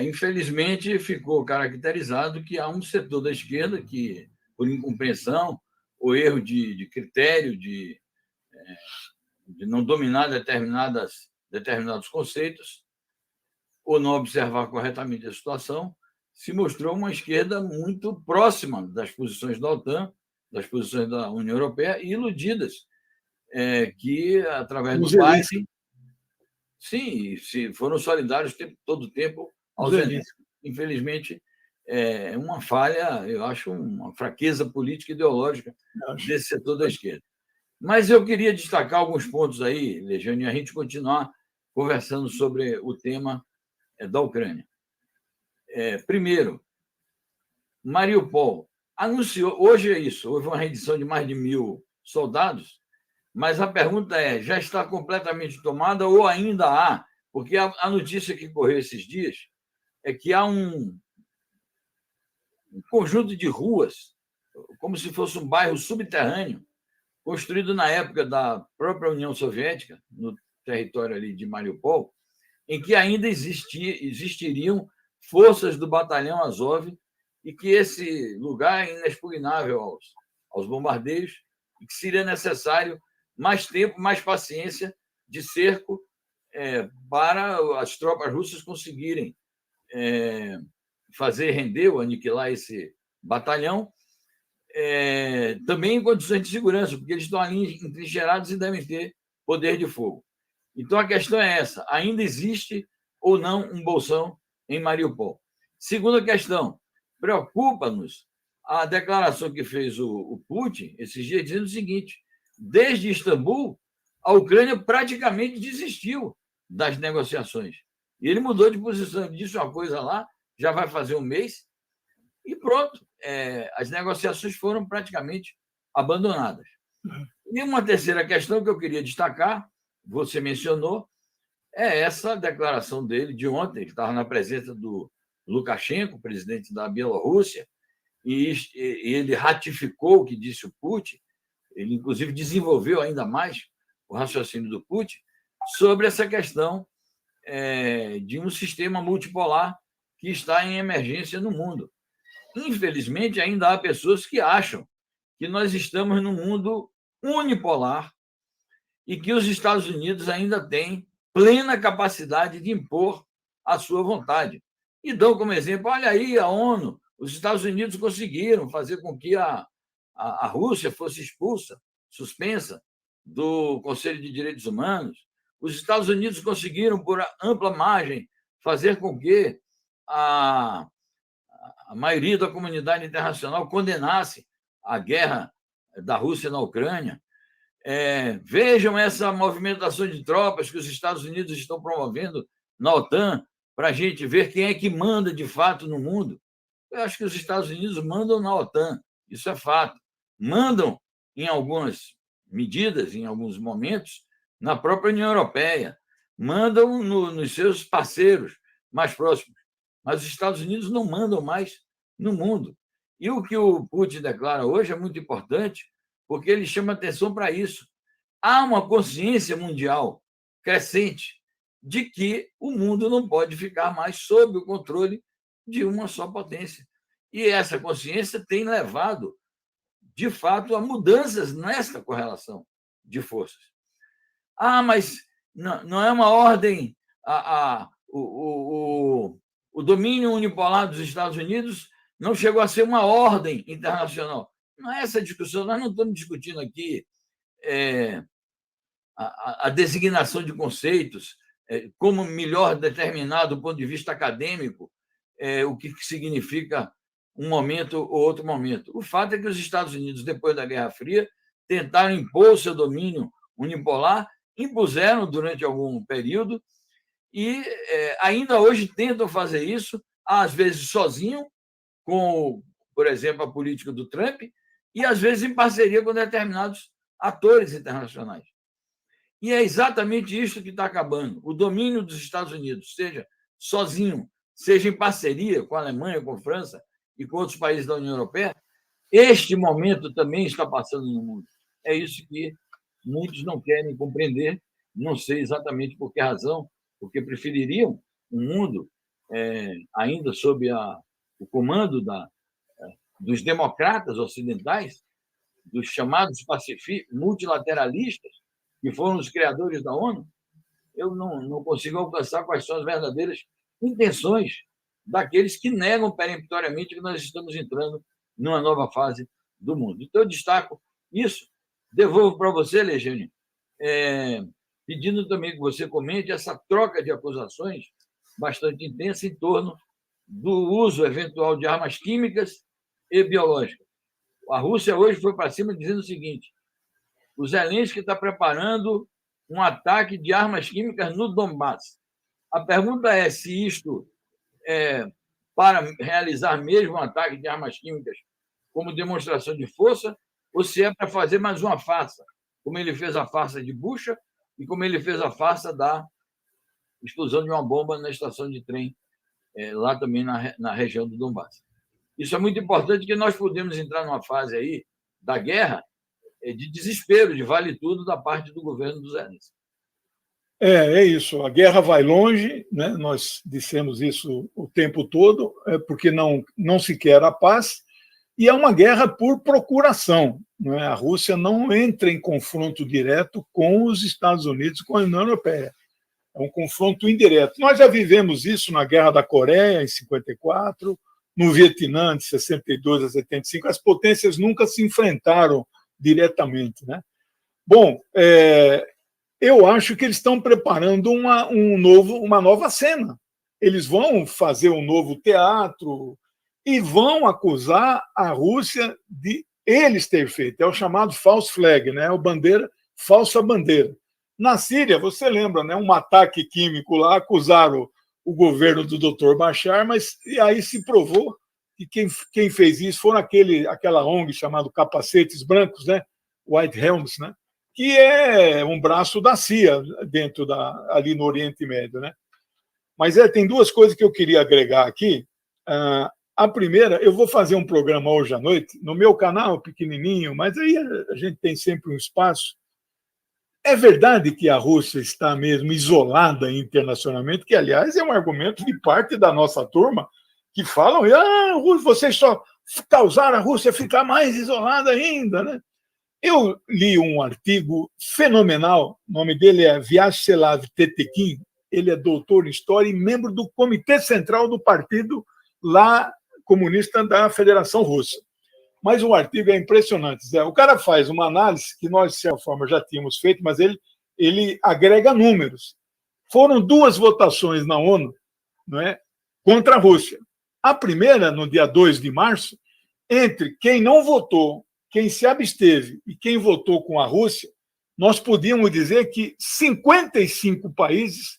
Infelizmente, ficou caracterizado que há um setor da esquerda que, por incompreensão ou erro de critério, de não dominar determinados conceitos ou não observar corretamente a situação, se mostrou uma esquerda muito próxima das posições da OTAN, das posições da União Europeia, e iludidas, que, através do Biden, sim, foram solidários todo o tempo ao Zelensky. Infelizmente, é uma falha, eu acho, uma fraqueza política e ideológica desse setor da esquerda. Mas eu queria destacar alguns pontos aí, Legiane, e a gente continuar conversando sobre o tema da Ucrânia. Primeiro, Mariupol anunciou, hoje é isso, houve uma rendição de mais de 1.000 soldados, mas a pergunta é, já está completamente tomada ou ainda há? Porque a notícia que correu esses dias é que há um conjunto de ruas, como se fosse um bairro subterrâneo, construído na época da própria União Soviética, território ali de Mariupol, em que ainda existiriam forças do batalhão Azov e que esse lugar é inexpugnável aos bombardeios e que seria necessário mais tempo, mais paciência de cerco para as tropas russas conseguirem fazer render ou aniquilar esse batalhão, também em condições de segurança, porque eles estão ali entrincheirados e devem ter poder de fogo. Então, a questão é essa: ainda existe ou não um bolsão em Mariupol? Segunda questão, preocupa-nos a declaração que fez o Putin esses dias, dizendo o seguinte: desde Istambul, a Ucrânia praticamente desistiu das negociações. E ele mudou de posição, ele disse uma coisa lá, já vai fazer um mês, e pronto, as negociações foram praticamente abandonadas. E uma terceira questão que eu queria destacar, você mencionou, é essa declaração dele de ontem, que estava na presença do Lukashenko, presidente da Bielorrússia, e ele ratificou o que disse o Putin, ele, inclusive, desenvolveu ainda mais o raciocínio do Putin sobre essa questão de um sistema multipolar que está em emergência no mundo. Infelizmente, ainda há pessoas que acham que nós estamos num mundo unipolar e que os Estados Unidos ainda têm plena capacidade de impor a sua vontade. E dão como exemplo, olha aí, a ONU, os Estados Unidos conseguiram fazer com que a Rússia fosse expulsa, suspensa do Conselho de Direitos Humanos. Os Estados Unidos conseguiram, por ampla margem, fazer com que a maioria da comunidade internacional condenasse a guerra da Rússia na Ucrânia. Vejam essa movimentação de tropas que os Estados Unidos estão promovendo na OTAN para a gente ver quem é que manda de fato no mundo. Eu acho que os Estados Unidos mandam na OTAN, isso é fato. Mandam em algumas medidas, em alguns momentos, na própria União Europeia. Mandam nos seus parceiros mais próximos. Mas os Estados Unidos não mandam mais no mundo. E o que o Putin declara hoje é muito importante, porque ele chama atenção para isso. Há uma consciência mundial crescente de que o mundo não pode ficar mais sob o controle de uma só potência. E essa consciência tem levado, de fato, a mudanças nesta correlação de forças. Mas não é uma ordem. O domínio unipolar dos Estados Unidos não chegou a ser uma ordem internacional. Não é essa a discussão, nós não estamos discutindo aqui a designação de conceitos, como melhor determinado do ponto de vista acadêmico, o que significa um momento ou outro momento. O fato é que os Estados Unidos, depois da Guerra Fria, tentaram impor o seu domínio unipolar, impuseram durante algum período e ainda hoje tentam fazer isso, às vezes sozinho, com, por exemplo, a política do Trump, e às vezes em parceria com determinados atores internacionais. E é exatamente isso que está acabando. O domínio dos Estados Unidos, seja sozinho, seja em parceria com a Alemanha, com a França e com outros países da União Europeia, este momento também está passando no mundo. É isso que muitos não querem compreender, não sei exatamente por que razão, porque prefeririam um mundo ainda sob o comando dos democratas ocidentais, dos chamados multilateralistas, que foram os criadores da ONU. Eu não consigo alcançar quais são as verdadeiras intenções daqueles que negam peremptoriamente que nós estamos entrando numa nova fase do mundo. Então, eu destaco isso. Devolvo para você, Legênio, pedindo também que você comente essa troca de acusações bastante intensa em torno do uso eventual de armas químicas e biológicas. A Rússia hoje foi para cima dizendo o seguinte: o Zelensky está preparando um ataque de armas químicas no Donbass. A pergunta é se isto é para realizar mesmo um ataque de armas químicas como demonstração de força ou se é para fazer mais uma farsa, como ele fez a farsa de Bucha e como ele fez a farsa da explosão de uma bomba na estação de trem, lá também na região do Donbass. Isso é muito importante, porque nós podemos entrar numa fase aí da guerra de desespero, de vale tudo da parte do governo do Zelensky. É isso. A guerra vai longe, né? Nós dissemos isso o tempo todo, porque não se quer a paz, e é uma guerra por procuração. Não é? A Rússia não entra em confronto direto com os Estados Unidos, com a União Europeia. É um confronto indireto. Nós já vivemos isso na Guerra da Coreia, em 54, no Vietnã, de 62 a 75. As potências nunca se enfrentaram diretamente. Né? Bom, eu acho que eles estão preparando uma nova cena. Eles vão fazer um novo teatro e vão acusar a Rússia de eles ter feito. É o chamado false flag, né? Falsa bandeira. Na Síria, você lembra, né? Um ataque químico lá, acusaram o governo do Dr. Bashar, mas e aí se provou que quem fez isso foram aquela ONG chamada Capacetes Brancos, né? White Helmets, né? Que é um braço da CIA ali no Oriente Médio, né? Mas tem duas coisas que eu queria agregar aqui. A primeira, eu vou fazer um programa hoje à noite, no meu canal, pequenininho, mas aí a gente tem sempre um espaço. É verdade que a Rússia está mesmo isolada internacionalmente, que, aliás, é um argumento de parte da nossa turma, que falam, vocês só causaram a Rússia ficar mais isolada ainda, né? Eu li um artigo fenomenal, o nome dele é Vyacheslav Tetekin, ele é doutor em História e membro do Comitê Central do Partido lá comunista da Federação Russa. Mas o artigo é impressionante, Zé. O cara faz uma análise que nós, de certa forma, já tínhamos feito, mas ele agrega números. Foram 2 votações na ONU, não é, contra a Rússia. A primeira, no dia 2 de março, entre quem não votou, quem se absteve e quem votou com a Rússia, nós podíamos dizer que 55 países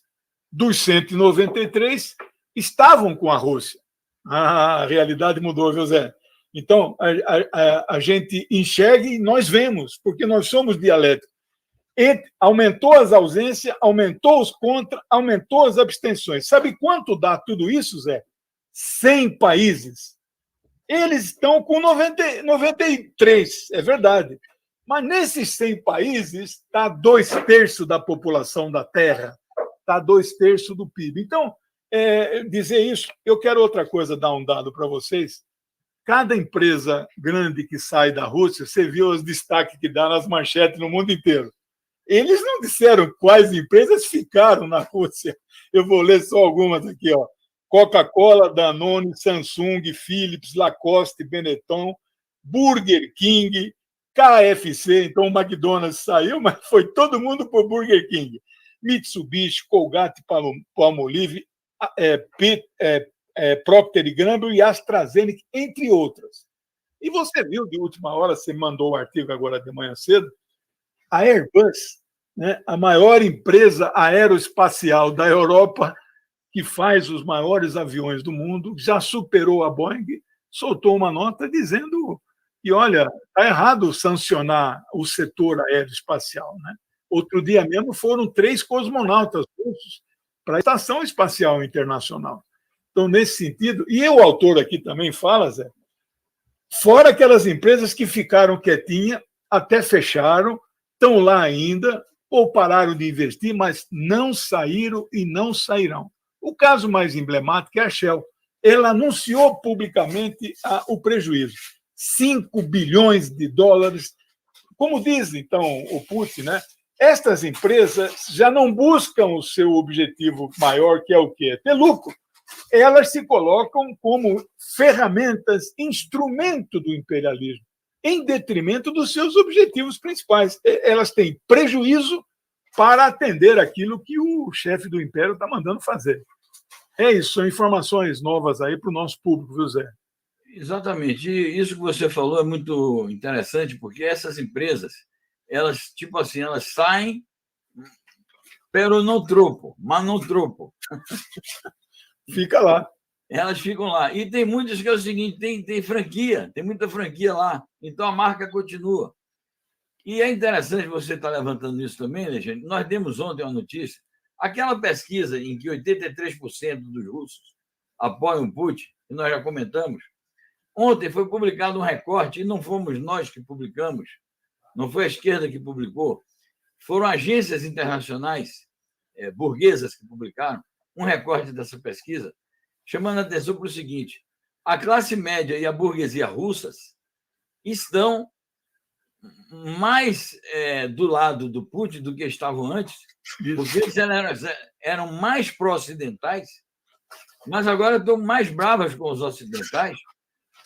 dos 193 estavam com a Rússia. A realidade mudou, viu, Zé? Então, a gente enxerga e nós vemos, porque nós somos dialéticos. Aumentou as ausências, aumentou os contra, aumentou as abstenções. Sabe quanto dá tudo isso, Zé? 100 países. Eles estão com 93, é verdade. Mas nesses 100 países está 2/3 da população da Terra, está 2/3 do PIB. Então, dizer isso, eu quero outra coisa, dar um dado para vocês. Cada empresa grande que sai da Rússia, você viu os destaques que dá nas manchetes no mundo inteiro. Eles não disseram quais empresas ficaram na Rússia. Eu vou ler só algumas aqui, ó. Coca-Cola, Danone, Samsung, Philips, Lacoste, Benetton, Burger King, KFC, então o McDonald's saiu, mas foi todo mundo por Burger King. Mitsubishi, Colgate, Palmolive, Procter & Gamble e AstraZeneca, entre outras. E você viu, de última hora, você mandou o artigo agora de manhã cedo, a Airbus, né, a maior empresa aeroespacial da Europa, que faz os maiores aviões do mundo, já superou a Boeing, soltou uma nota dizendo que, olha, está errado sancionar o setor aeroespacial. Né? Outro dia mesmo foram 3 cosmonautas russos para a Estação Espacial Internacional. Então, nesse sentido, e o autor aqui também fala, Zé, fora aquelas empresas que ficaram quietinhas, até fecharam, estão lá ainda, ou pararam de investir, mas não saíram e não sairão. O caso mais emblemático é a Shell. Ela anunciou publicamente o prejuízo. 5 bilhões de dólares. Como diz, então, o Putin, né? Estas empresas já não buscam o seu objetivo maior, que é o quê? Ter lucro. Elas se colocam como ferramentas, instrumento do imperialismo, em detrimento dos seus objetivos principais. Elas têm prejuízo para atender aquilo que o chefe do império está mandando fazer. É isso, são informações novas aí para o nosso público, viu, Zé? Exatamente. E isso que você falou é muito interessante, porque essas empresas, elas, tipo assim, elas saem, pero não tropo, mas não tropo. Fica lá. Elas ficam lá. E tem muitas que é o seguinte, tem franquia, tem muita franquia lá, então a marca continua. E é interessante você estar levantando isso também, né, gente? Nós demos ontem uma notícia, aquela pesquisa em que 83% dos russos apoiam Putin, que nós já comentamos, ontem foi publicado um recorte, e não fomos nós que publicamos, não foi a esquerda que publicou, foram agências internacionais burguesas que publicaram um recorte dessa pesquisa, chamando a atenção para o seguinte: a classe média e a burguesia russas estão mais do lado do Putin do que estavam antes, porque eles eram mais pró-ocidentais, mas agora estão mais bravas com os ocidentais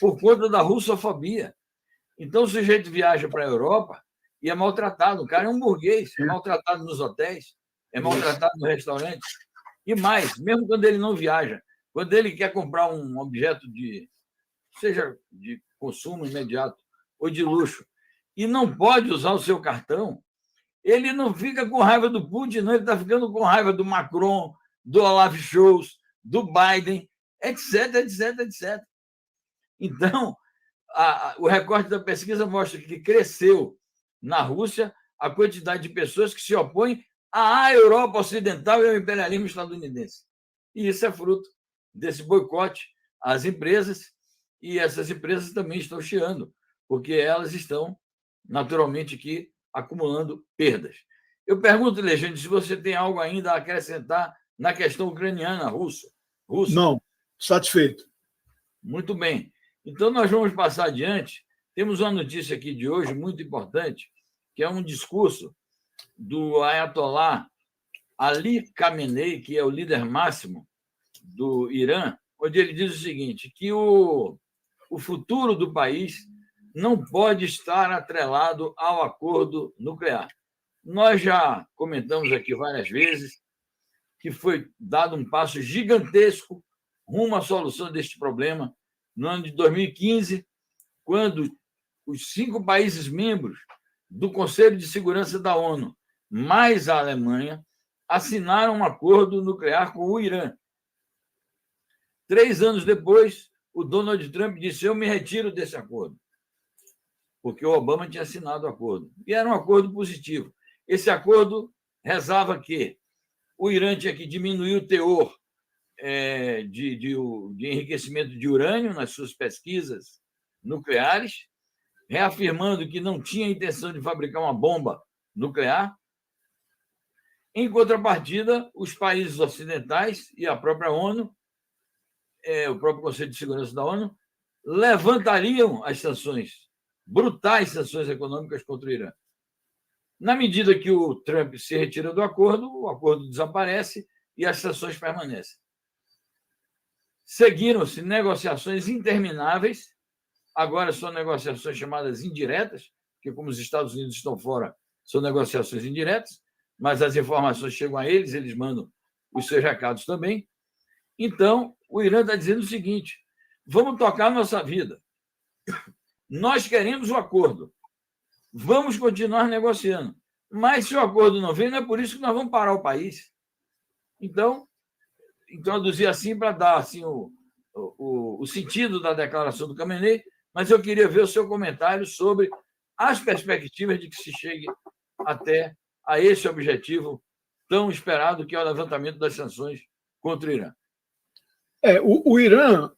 por conta da russofobia. Então, o sujeito viaja para a Europa e é maltratado. O cara é um burguês, é maltratado nos hotéis, é maltratado no restaurante. E mais, mesmo quando ele não viaja, quando ele quer comprar um objeto seja de consumo imediato ou de luxo, e não pode usar o seu cartão, ele não fica com raiva do Putin, não, ele está ficando com raiva do Macron, do Olaf Scholz, do Biden, etc, etc, etc. Então, o recorte da pesquisa mostra que cresceu na Rússia a quantidade de pessoas que se opõem à Europa Ocidental e ao imperialismo estadunidense. E isso é fruto desse boicote às empresas, e essas empresas também estão chiando, porque elas estão, naturalmente, aqui acumulando perdas. Eu pergunto, Alexandre, se você tem algo ainda a acrescentar na questão ucraniana, russa. Não, satisfeito. Muito bem. Então, nós vamos passar adiante. Temos uma notícia aqui de hoje muito importante, que é um discurso do Ayatollah Ali Khamenei, que é o líder máximo do Irã, onde ele diz o seguinte, que o futuro do país não pode estar atrelado ao acordo nuclear. Nós já comentamos aqui várias vezes que foi dado um passo gigantesco rumo à solução deste problema no ano de 2015, quando os 5 países membros do Conselho de Segurança da ONU, mais a Alemanha, assinaram um acordo nuclear com o Irã. 3 anos depois, o Donald Trump disse: eu me retiro desse acordo, porque o Obama tinha assinado o acordo. E era um acordo positivo. Esse acordo rezava que o Irã tinha que diminuir o teor de enriquecimento de urânio nas suas pesquisas nucleares, reafirmando que não tinha intenção de fabricar uma bomba nuclear. Em contrapartida, os países ocidentais e a própria ONU, o próprio Conselho de Segurança da ONU, levantariam as sanções, brutais sanções econômicas contra o Irã. Na medida que o Trump se retira do acordo, o acordo desaparece e as sanções permanecem. Seguiram-se negociações intermináveis, agora são negociações chamadas indiretas, porque como os Estados Unidos estão fora, são negociações indiretas, mas as informações chegam a eles, eles mandam os seus recados também. Então, o Irã está dizendo o seguinte: vamos tocar a nossa vida. Nós queremos o acordo. Vamos continuar negociando. Mas se o acordo não vem, não é por isso que nós vamos parar o país. Então, introduzir assim para dar assim, o sentido da declaração do Khamenei, mas eu queria ver o seu comentário sobre as perspectivas de que se chegue até a esse objetivo tão esperado, que é o levantamento das sanções contra o Irã. O Irã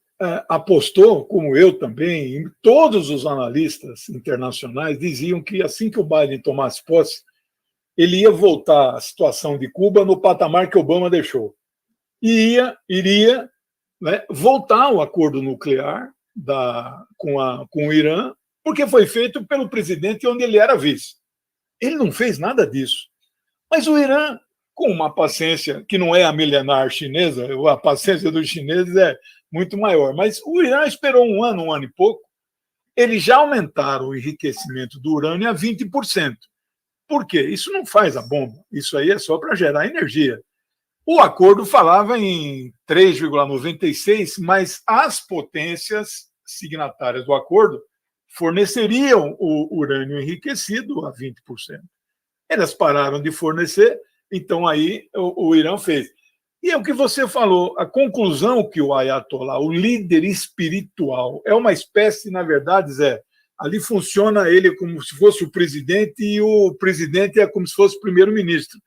apostou, como eu também, e todos os analistas internacionais diziam que assim que o Biden tomasse posse, ele ia voltar à situação de Cuba no patamar que Obama deixou. E iria voltar ao acordo nuclear com o Irã, porque foi feito pelo presidente onde ele era vice. Ele não fez nada disso. Mas o Irã, com uma paciência que não é a milenar chinesa, a paciência dos chineses é muito maior, mas o Irã esperou um ano e pouco, eles já aumentaram o enriquecimento do urânio a 20%. Por quê? Isso não faz a bomba, isso aí é só para gerar energia. O acordo falava em 3,96, mas as potências signatárias do acordo forneceriam o urânio enriquecido a 20%. Elas pararam de fornecer, então aí o Irã fez. E é o que você falou, a conclusão que o Ayatollah, o líder espiritual, é uma espécie, na verdade, Zé, ali funciona ele como se fosse o presidente e o presidente é como se fosse o primeiro-ministro.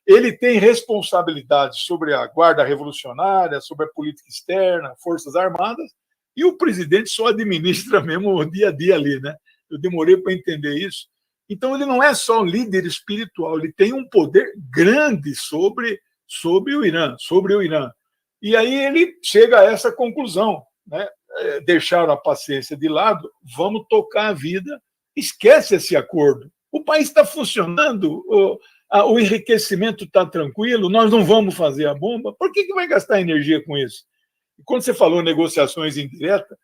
Ele tem responsabilidade sobre a Guarda Revolucionária, sobre a política externa, Forças Armadas, e o presidente só administra mesmo o dia a dia ali, né? Eu demorei para entender isso. Então, ele não é só um líder espiritual, ele tem um poder grande sobre sobre o Irã. E aí ele chega a essa conclusão, né? Deixaram a paciência de lado, vamos tocar a vida, esquece esse acordo. O país está funcionando, o enriquecimento está tranquilo, nós não vamos fazer a bomba, por que vai gastar energia com isso? E quando você falou negociações indiretas,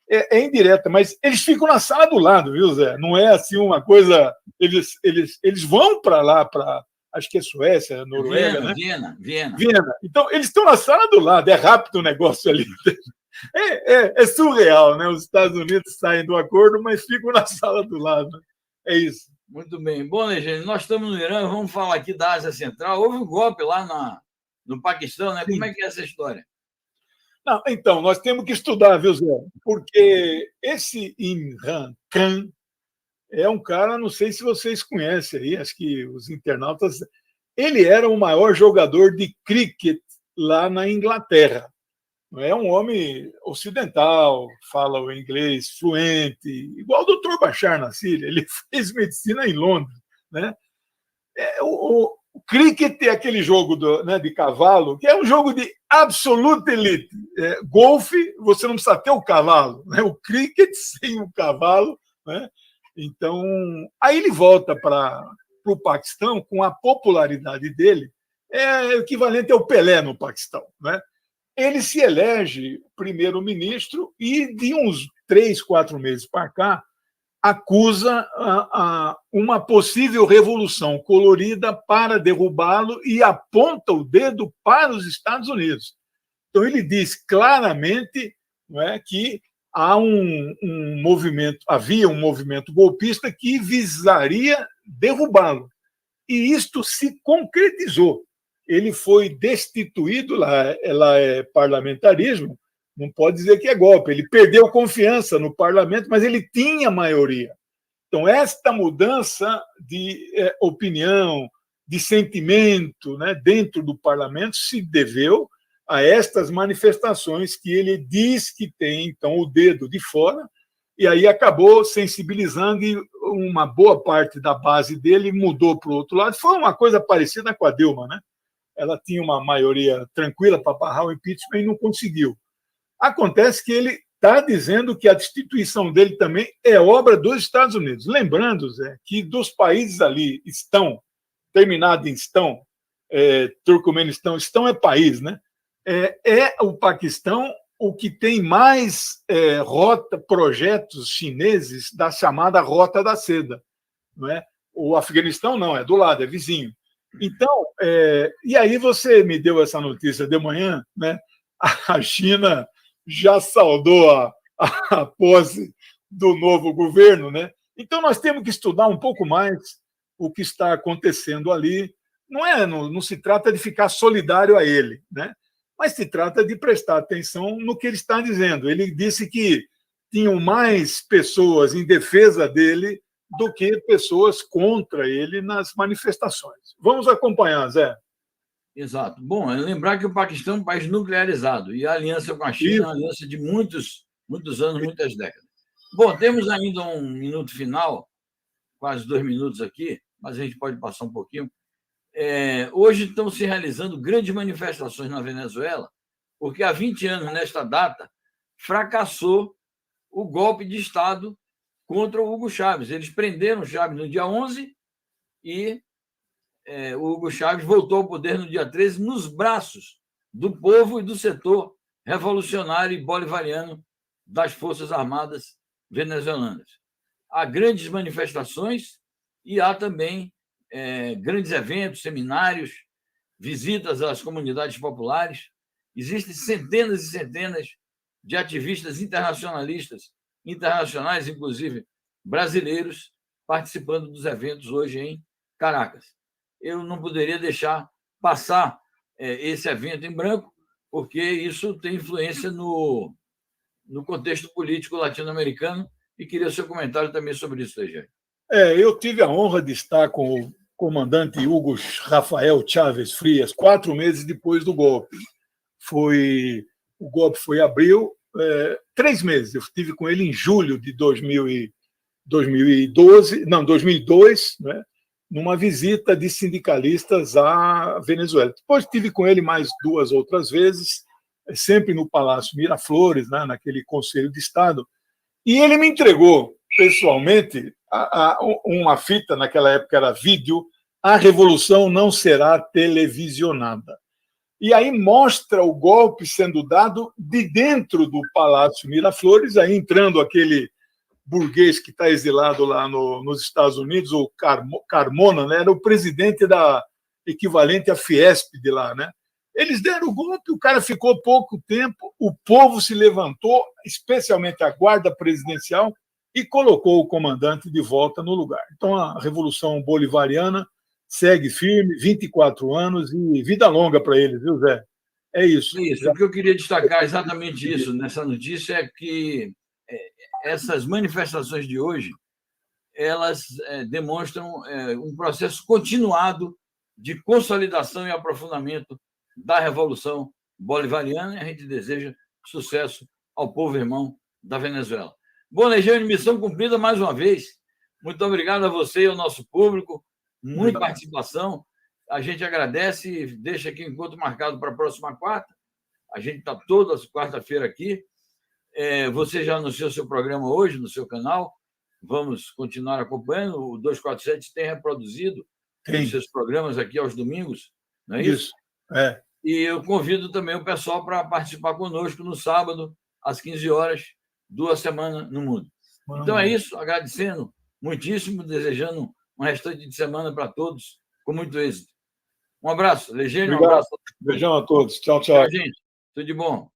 é indireta, mas eles ficam na sala do lado, viu, Zé? Não é assim uma coisa. Eles vão para lá, acho que é Suécia, Noruega, né? Viena. Então, eles estão na sala do lado, é rápido o negócio ali. É surreal, né? Os Estados Unidos saem do acordo, mas ficam na sala do lado. É isso. Muito bem. Bom, Legênio, nós estamos no Irã, vamos falar aqui da Ásia Central. Houve um golpe lá no Paquistão, né? Sim. Como é que é essa história? Não, então, nós temos que estudar, viu, Zé? Porque esse Imran Khan é um cara, não sei se vocês conhecem aí, acho que os internautas. Ele era o maior jogador de cricket lá na Inglaterra. É um homem ocidental, fala o inglês fluente, igual o Dr. Bashar na Síria. Ele fez medicina em Londres, né? O cricket é aquele jogo de cavalo, que é um jogo de absolute elite. Golfe, você não precisa ter o cavalo, né? O cricket sem o cavalo, né? Então, aí ele volta para o Paquistão com a popularidade dele, é equivalente ao Pelé no Paquistão, né? Ele se elege primeiro-ministro e, de uns 3, 4 meses para cá, acusa uma possível revolução colorida para derrubá-lo e aponta o dedo para os Estados Unidos. Então, ele diz claramente, não é, que havia um movimento golpista que visaria derrubá-lo. E isto se concretizou. Ele foi destituído, lá é parlamentarismo, não pode dizer que é golpe, ele perdeu confiança no parlamento, mas ele tinha maioria. Então, esta mudança de opinião, de sentimento, né, dentro do parlamento se deveu a estas manifestações que ele diz que tem, então, o dedo de fora, e aí acabou sensibilizando e uma boa parte da base dele mudou para o outro lado. Foi uma coisa parecida com a Dilma, né? Ela tinha uma maioria tranquila para barrar o impeachment e não conseguiu. Acontece que ele está dizendo que a destituição dele também é obra dos Estados Unidos. Lembrando, Zé, que dos países ali terminado em Turcomenistão, é país, né? É o Paquistão o que tem mais projetos chineses da chamada Rota da Seda. Não é? O Afeganistão não, é do lado, é vizinho. Então, e aí você me deu essa notícia de manhã, né? A China já saudou a posse do novo governo, né? Então nós temos que estudar um pouco mais o que está acontecendo ali. Não se trata de ficar solidário a ele, né? Mas se trata de prestar atenção no que ele está dizendo. Ele disse que tinham mais pessoas em defesa dele do que pessoas contra ele nas manifestações. Vamos acompanhar, Zé. Exato. Bom, é lembrar que o Paquistão é um país nuclearizado e a aliança com a China é uma aliança de muitos anos, muitas décadas. Bom, temos ainda um minuto final, quase 2 minutos aqui, mas a gente pode passar um pouquinho. Hoje estão se realizando grandes manifestações na Venezuela, porque há 20 anos, nesta data, fracassou o golpe de Estado contra o Hugo Chávez. Eles prenderam o Chávez no dia 11 e o Hugo Chávez voltou ao poder no dia 13 nos braços do povo e do setor revolucionário e bolivariano das Forças Armadas venezuelanas. Há grandes manifestações e há também grandes eventos, seminários, visitas às comunidades populares. Existem centenas e centenas de ativistas internacionais, inclusive brasileiros, participando dos eventos hoje em Caracas. Eu não poderia deixar passar esse evento em branco, porque isso tem influência no contexto político latino-americano, e queria o seu comentário também sobre isso, Tejane. Eu tive a honra de estar com o comandante Hugo Rafael Chávez Frias 4 meses depois do golpe. O golpe foi em abril, 3 meses. Eu estive com ele em julho de 2002, né? numa visita de sindicalistas à Venezuela. Depois estive com ele mais 2 outras vezes, sempre no Palácio Miraflores, né, naquele Conselho de Estado, e ele me entregou pessoalmente uma fita, naquela época era vídeo, A Revolução Não Será Televisionada. E aí mostra o golpe sendo dado de dentro do Palácio Miraflores, aí entrando aquele burguês que está exilado lá nos Estados Unidos, o Carmona, né? Era o presidente da equivalente à Fiesp de lá, né? Eles deram o golpe, o cara ficou pouco tempo, o povo se levantou, especialmente a guarda presidencial, e colocou o comandante de volta no lugar. Então, a Revolução Bolivariana segue firme, 24 anos, e vida longa para eles, viu, Zé? É isso. É isso. O que eu queria destacar exatamente isso nessa notícia é que essas manifestações de hoje, elas demonstram um processo continuado de consolidação e aprofundamento da Revolução Bolivariana, e a gente deseja sucesso ao povo irmão da Venezuela. Bom, Legiane, missão cumprida mais uma vez. Muito obrigado a você e ao nosso público. Muita participação. A gente agradece e deixa aqui o encontro marcado para a próxima quarta. A gente está toda quarta-feira aqui. Você já anunciou seu programa hoje no seu canal. Vamos continuar acompanhando. O 247 tem reproduzido os seus programas aqui aos domingos, não é isso? É. E eu convido também o pessoal para participar conosco no sábado, às 15 horas, 2 semanas no mundo. Então é isso, agradecendo muitíssimo, desejando um restante de semana para todos, com muito êxito. Um abraço, Legênio, um abraço. Beijão a todos. Tchau, tchau. Tchau, gente. Tudo de bom.